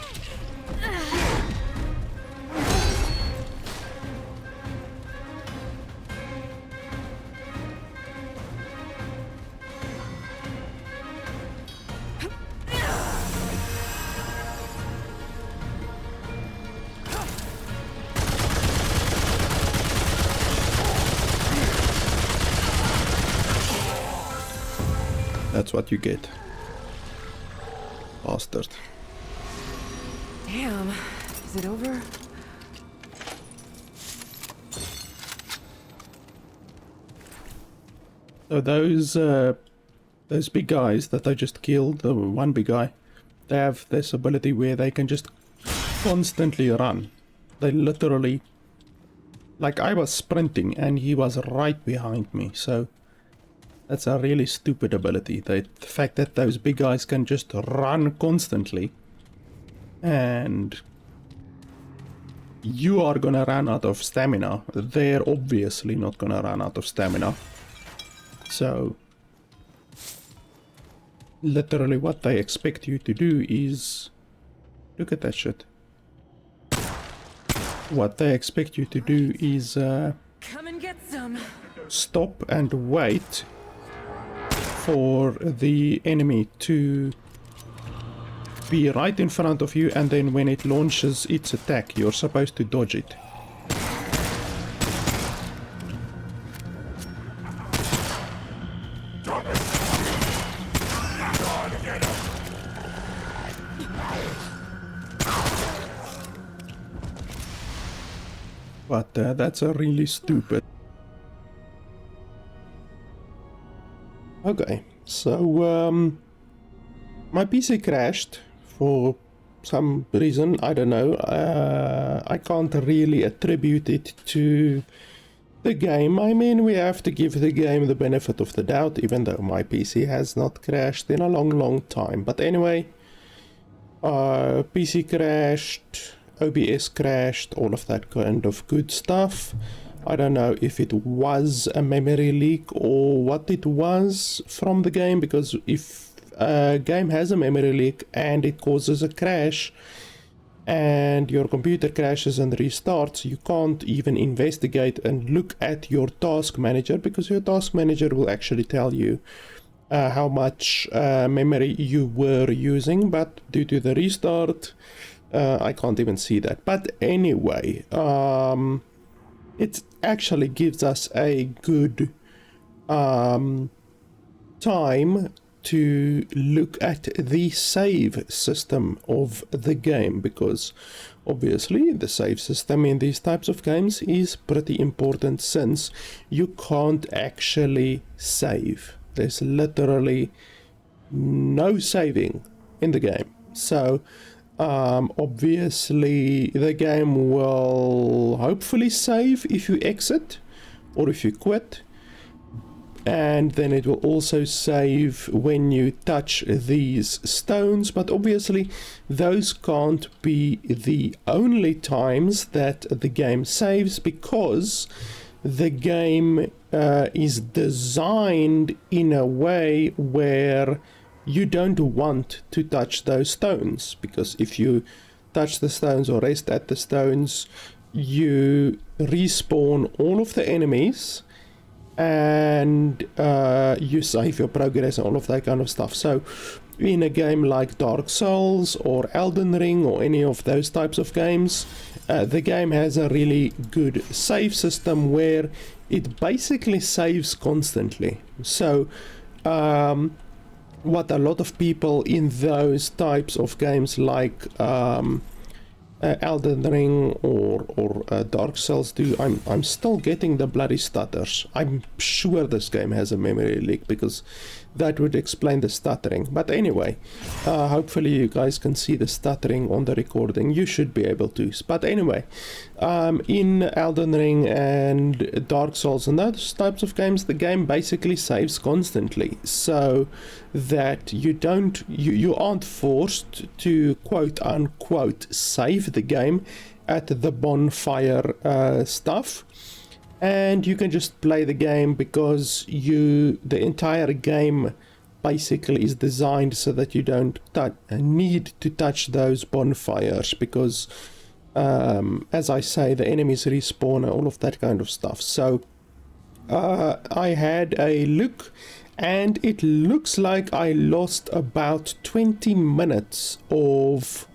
That's what you get. Bastard. Damn. Is it over? So those big guys that I just killed, the one big guy, they have this ability where they can just constantly run. They literally... Like, I was sprinting and he was right behind me, so... That's a really stupid ability. The fact that those big guys can just run constantly and you are gonna run out of stamina. They're obviously not gonna run out of stamina. So literally what they expect you to do is... Look at that shit. What they expect you to do is Come and get some. stop and wait for the enemy to be right in front of you, and then when it launches its attack, you're supposed to dodge it. But that's a really stupid. Okay, so my PC crashed for some reason, I don't know. I can't really attribute it to the game. I mean, we have to give the game the benefit of the doubt, even though my PC has not crashed in a long time. But anyway, PC crashed, OBS crashed, all of that kind of good stuff. I don't know if it was a memory leak or what it was from the game, because if a game has a memory leak and it causes a crash and your computer crashes and restarts, you can't even investigate and look at your task manager, because your task manager will actually tell you how much memory you were using. But due to the restart, I can't even see that. But anyway, it actually gives us a good time to look at the save system of the game, because obviously the save system in these types of games is pretty important, since you can't actually save. There's literally no saving in the game. So obviously the game will hopefully save if you exit or if you quit, and then it will also save when you touch these stones. But obviously those can't be the only times that the game saves, because the game is designed in a way where you don't want to touch those stones, because if you touch the stones or rest at the stones, you respawn all of the enemies and you save your progress and all of that kind of stuff. So in a game like Dark Souls or Elden Ring or any of those types of games, the game has a really good save system where it basically saves constantly. So what a lot of people in those types of games like Elden Ring or Dark Souls do, I'm still getting the bloody stutters. I'm sure this game has a memory leak, because that would explain the stuttering. But anyway, hopefully you guys can see the stuttering on the recording. You should be able to. But anyway, in Elden Ring and Dark Souls and those types of games, the game basically saves constantly, so that you aren't forced to quote unquote save the game at the bonfire stuff, and you can just play the game, because the entire game basically is designed so that you don't need to touch those bonfires, because as I say, the enemies respawn and all of that kind of stuff. So I had a look, and it looks like I lost about 20 minutes of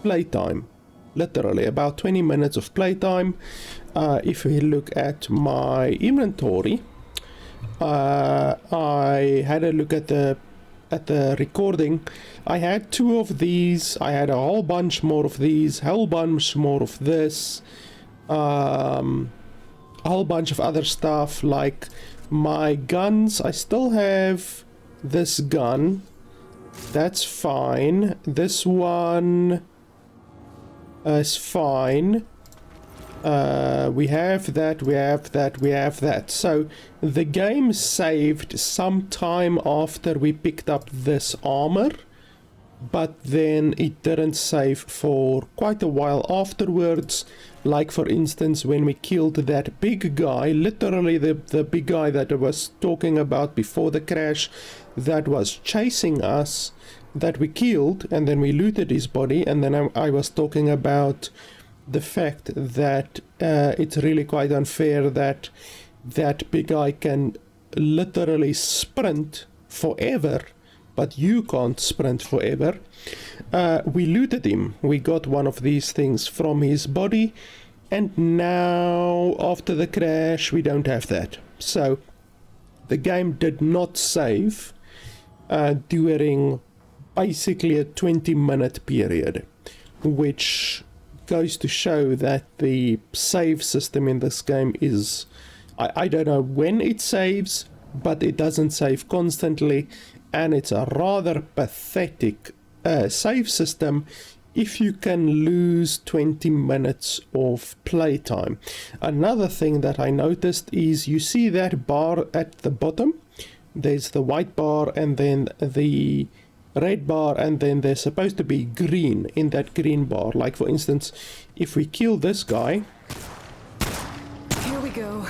playtime. Literally about 20 minutes of playtime. If we look at my inventory, I had a look at the recording. I had 2 of these. I had a whole bunch more of these, whole bunch more of this, a whole bunch of other stuff like my guns. I still have this gun. That's fine. This one is fine. We have that, we have that, we have that. So the game saved some time after we picked up this armor. but then it didn't save for quite a while afterwards. Like for instance, when we killed that big guy, literally the big guy that I was talking about before the crash, that was chasing us, that we killed, and then we looted his body. And then I was talking about the fact that it's really quite unfair that that big guy can literally sprint forever, but you can't sprint forever. We looted him. We got one of these things from his body, and now after the crash we don't have that. So the game did not save during basically a 20-minute period, which goes to show that the save system in this game is, I don't know when it saves, but it doesn't save constantly, and it's a rather pathetic save system if you can lose 20 minutes of playtime. Another thing that I noticed is, you see that bar at the bottom? There's the white bar and then the red bar, and then there's supposed to be green in that green bar. Like for instance, if we kill this guy, here we go.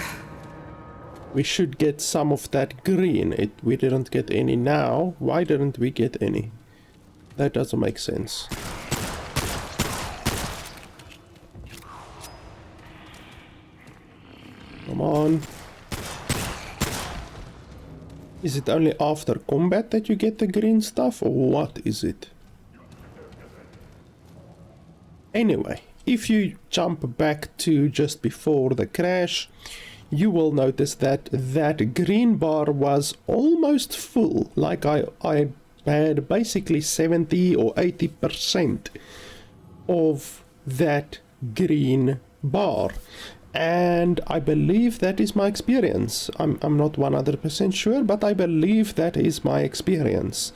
We should get some of that green. We didn't get any now. Why didn't we get any? That doesn't make sense. Come on. Is it only after combat that you get the green stuff, or what is it? Anyway, if you jump back to just before the crash, you will notice that that green bar was almost full. Like I had basically 70 or 80% of that green bar. And I believe that is my experience. I'm not 100% sure, but I believe that is my experience.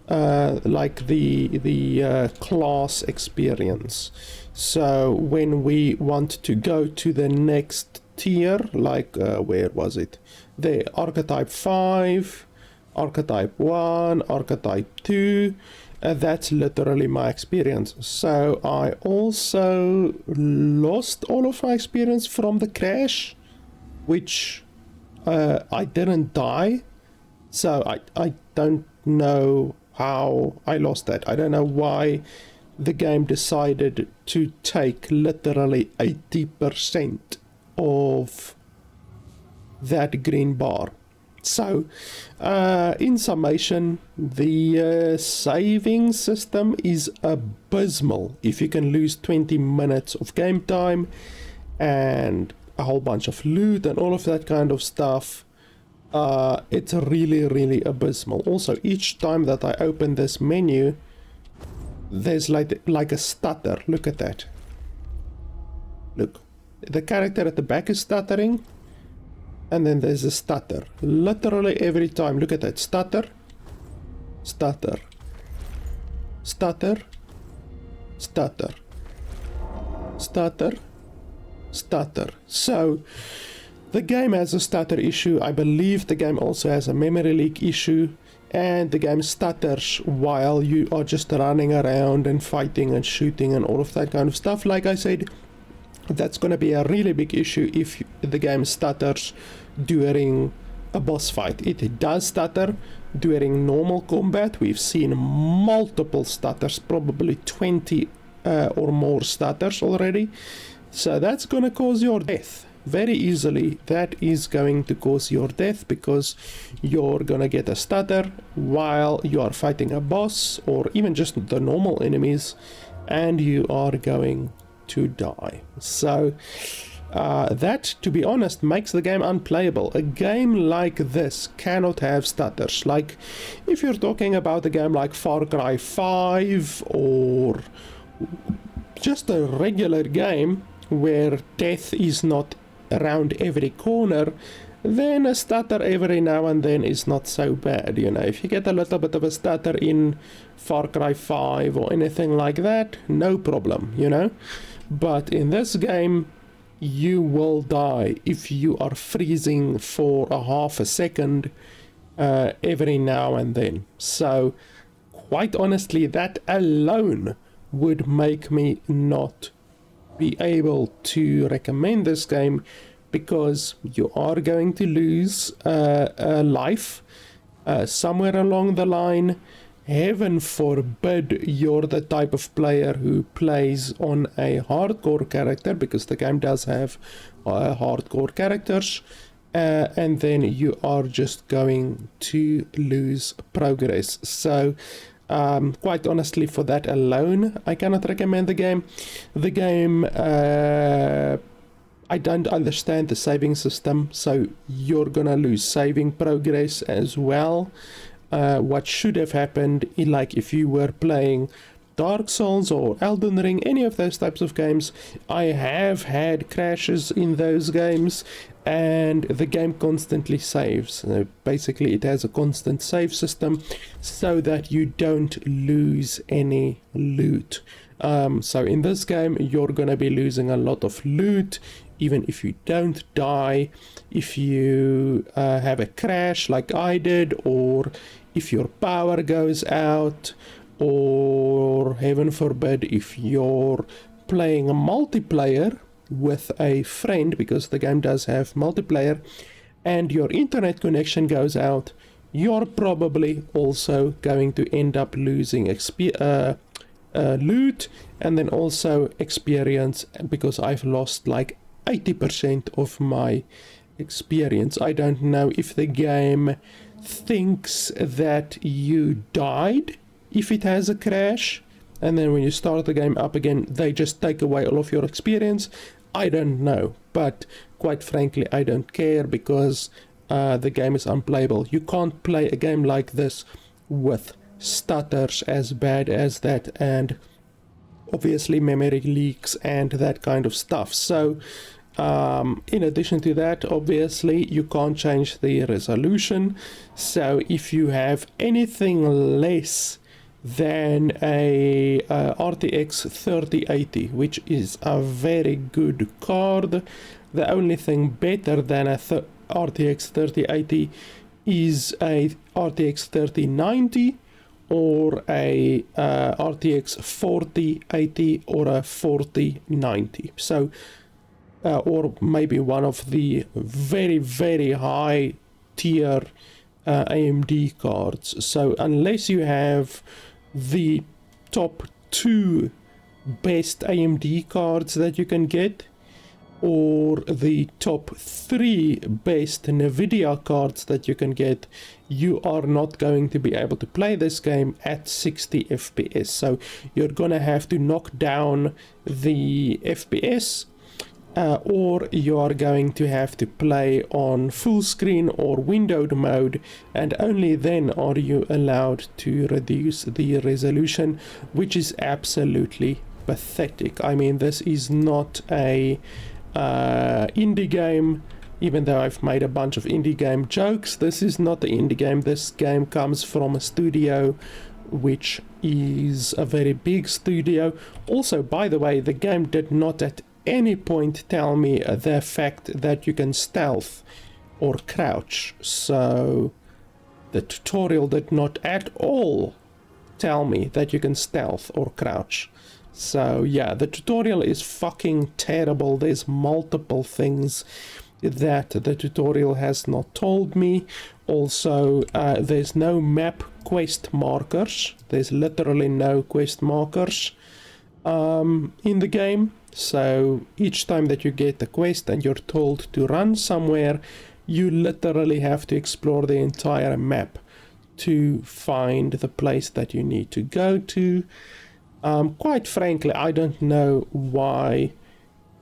Like the class experience. So when we want to go to the next tier, like where was it? There, Archetype 5, Archetype 1, Archetype 2. That's literally my experience. So I also lost all of my experience from the crash, which I didn't die. So I don't know how I lost that. I don't know why the game decided to take literally 80% of that green bar. So, in summation, the saving system is abysmal. If you can lose 20 minutes of game time and a whole bunch of loot and all of that kind of stuff, it's really, really abysmal. Also, each time that I open this menu, there's like a stutter. Look at that. Look, the character at the back is stuttering. And then there's a stutter. Literally every time. Look at that. Stutter. Stutter. Stutter. Stutter. Stutter. Stutter. So, the game has a stutter issue. I believe the game also has a memory leak issue. And the game stutters while you are just running around and fighting and shooting and all of that kind of stuff. Like I said, that's going to be a really big issue if the game stutters during a boss fight. It does stutter during normal combat. We've seen multiple stutters, probably 20 or more stutters already. So that's going to cause your death very easily. That is going to cause your death because you're going to get a stutter while you are fighting a boss or even just the normal enemies, and you are going to die. So that, to be honest, makes the game unplayable. A game like this cannot have stutters. Like if you're talking about a game like Far Cry 5 or just a regular game where death is not around every corner, then a stutter every now and then is not so bad. You know, if you get a little bit of a stutter in Far Cry 5 or anything like that, no problem, you know. But in this game, you will die if you are freezing for a half a second every now and then. So quite honestly, that alone would make me not be able to recommend this game, because you are going to lose a life somewhere along the line. Heaven forbid you're the type of player who plays on a hardcore character, because the game does have hardcore characters, and then you are just going to lose progress. So quite honestly, for that alone, I cannot recommend the game. The game, I don't understand the saving system, so you're gonna lose saving progress as well. What should have happened, like if you were playing Dark Souls or Elden Ring, any of those types of games, I have had crashes in those games, and the game constantly saves. Basically, it has a constant save system so that you don't lose any loot. So in this game, you're gonna be losing a lot of loot, even if you don't die. If you have a crash like I did, or if your power goes out, or heaven forbid if you're playing a multiplayer with a friend, because the game does have multiplayer, and your internet connection goes out, you're probably also going to end up losing loot, and then also experience, because I've lost like 80% of my experience. I don't know if the game thinks that you died if it has a crash, and then when you start the game up again, they just take away all of your experience. I don't know, but quite frankly, I don't care, because the game is unplayable. You can't play a game like this with stutters as bad as that, and obviously memory leaks and that kind of stuff. So in addition to that, obviously you can't change the resolution, so if you have anything less than a RTX 3080, which is a very good card, the only thing better than a RTX 3080 is a RTX 3090 or a RTX 4080 or a 4090. So or maybe one of the very, very high tier AMD cards. So unless you have the top 2 best AMD cards that you can get, or the top 3 best Nvidia cards that you can get, you are not going to be able to play this game at 60 FPS. So you're gonna have to knock down the FPS, or you are going to have to play on full screen or windowed mode, and only then are you allowed to reduce the resolution, which is absolutely pathetic. I mean, this is not a indie game. Even though I've made a bunch of indie game jokes, this is not an indie game. This game comes from a studio which is a very big studio. Also, by the way, the game did not at any point tell me the fact that you can stealth or crouch. So the tutorial did not at all tell me that you can stealth or crouch. So yeah, the tutorial is fucking terrible. There's multiple things that the tutorial has not told me. Also, there's no map quest markers. There's literally no quest markers in the game. So each time that you get a quest and you're told to run somewhere, you literally have to explore the entire map to find the place that you need to go to. Quite frankly, I don't know why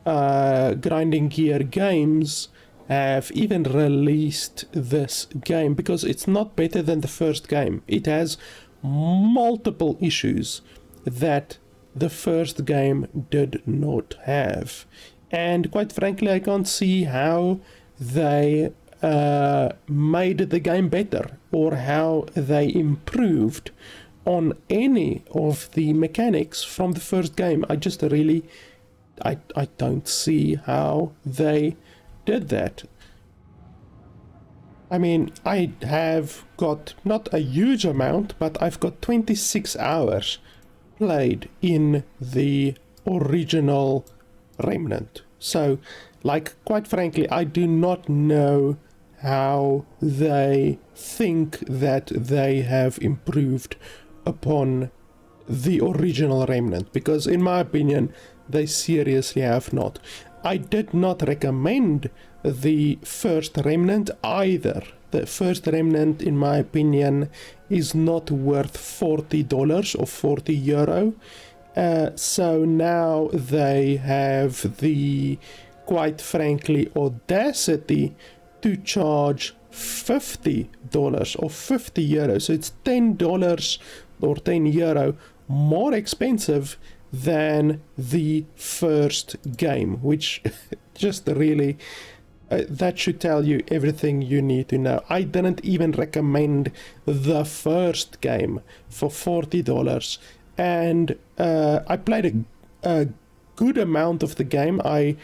Grinding Gear Games have even released this game, because it's not better than the first game. It has multiple issues that the first game did not have, and quite frankly, I can't see how they made the game better, or how they improved on any of the mechanics from the first game. I just really I don't see how they did that. I mean, I have got not a huge amount, but I've got 26 hours played in the original Remnant. So, like, quite frankly, I do not know how they think that they have improved upon the original Remnant, because in my opinion, they seriously have not. I did not recommend the first Remnant either. The first Remnant, in my opinion, is not worth $40 or 40 euro. So now they have the, quite frankly, audacity to charge $50 or 50 euros. So it's $10 or 10 euro more expensive than the first game, which just really that should tell you everything you need to know. I didn't even recommend the first game for $40, and I played a good amount of the game. I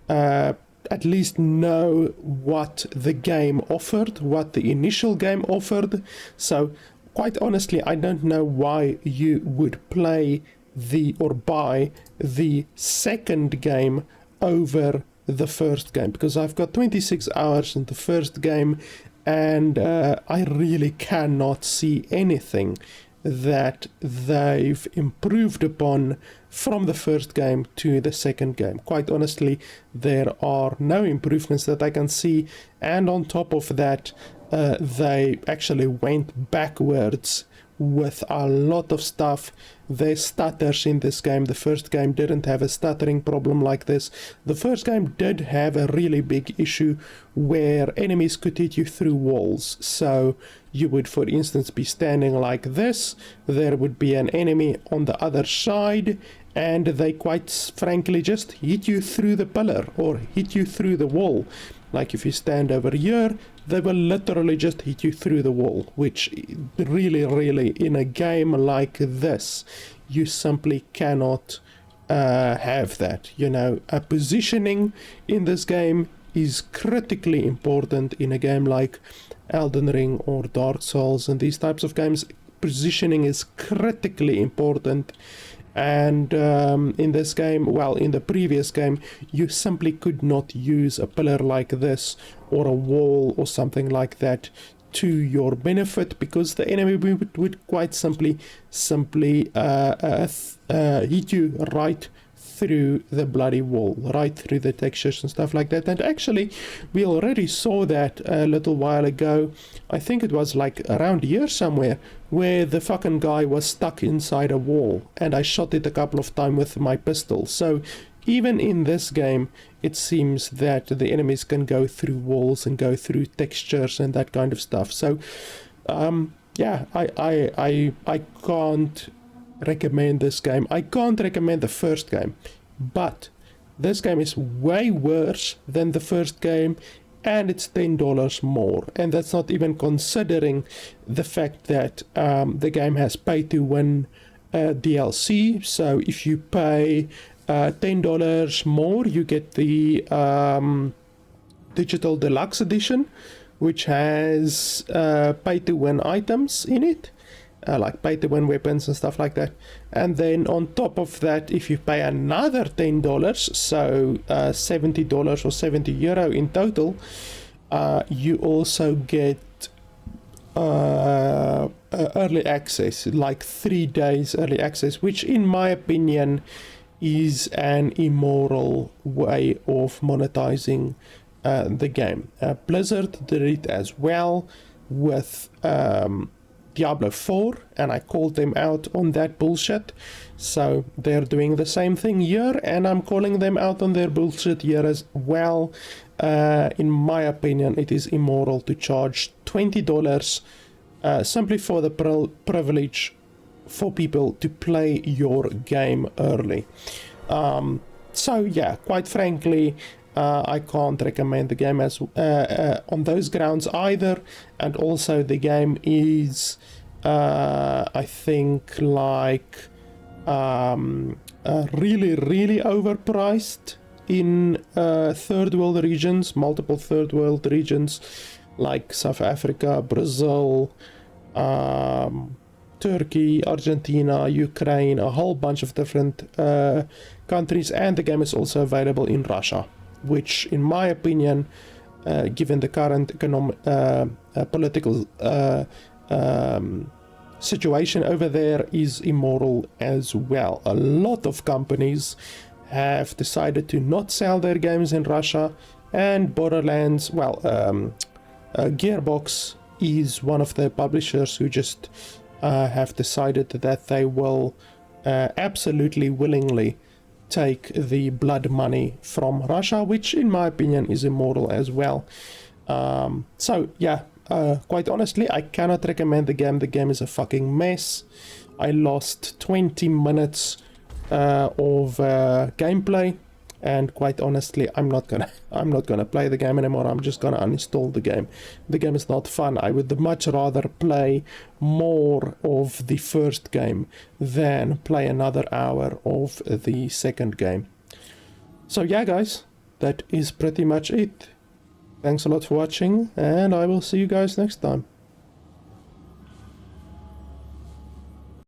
at least know what the game offered, what the initial game offered. So quite honestly, I don't know why you would play or buy the second game over the first game, because I've got 26 hours in the first game, and I really cannot see anything that they've improved upon from the first game to the second game. Quite honestly, there are no improvements that I can see, and on top of that, they actually went backwards with a lot of stuff. There's stutters in this game. The first game didn't have a stuttering problem like this. The first game did have a really big issue where enemies could hit you through walls. So you would, for instance, be standing like this. There would be an enemy on the other side, and they quite frankly just hit you through the pillar or hit you through the wall. Like if you stand over here, they will literally just hit you through the wall, which really in a game like this, you simply cannot have that. You know, positioning in this game is critically important in a game like Elden Ring or Dark Souls and these types of games. Positioning is critically important. And in this game, well, in the previous game, you simply could not use a pillar like this or a wall or something like that to your benefit, because the enemy would quite simply hit you right through the bloody wall, right through the textures and stuff like that. And actually, we already saw that a little while ago. I think it was like around here somewhere, where the fucking guy was stuck inside a wall, and I shot it a couple of times with my pistol. So even in this game, it seems that the enemies can go through walls and go through textures and that kind of stuff. So yeah, I can't recommend this game. I can't recommend the first game, but this game is way worse than the first game, and it's $10 more, and that's not even considering the fact that the game has pay to win DLC. So if you pay $10 more, you get the digital deluxe edition, which has pay to win items in it, like pay to win weapons and stuff like that. And then on top of that, if you pay another $10, so $70 or 70 euro in total, you also get early access, like 3 days early access, which in my opinion is an immoral way of monetizing the game. Blizzard did it as well with Diablo 4, and I called them out on that bullshit. So they're doing the same thing here, and I'm calling them out on their bullshit here as well. In my opinion, it is immoral to charge $20 simply for the privilege for people to play your game early. So yeah, quite frankly, I can't recommend the game as on those grounds either. And also the game is I think like really overpriced in third world regions, multiple third world regions. like South Africa, Brazil, Turkey, Argentina, Ukraine, a whole bunch of different countries, and the game is also available in Russia, which in my opinion, given the current political situation over there, is immoral as well. A lot of companies have decided to not sell their games in Russia, and Borderlands, well, Gearbox is one of the publishers who just have decided that they will absolutely willingly take the blood money from Russia, which in my opinion is immoral as well. So yeah, quite honestly, I cannot recommend the game. The game is a fucking mess. I lost 20 minutes of gameplay, and quite honestly, I'm not gonna play the game anymore. I'm just gonna uninstall the game. The game is not fun. I would much rather play more of the first game than play another hour of the second game. So yeah, guys, that is pretty much it. Thanks a lot for watching, and I will see you guys next time.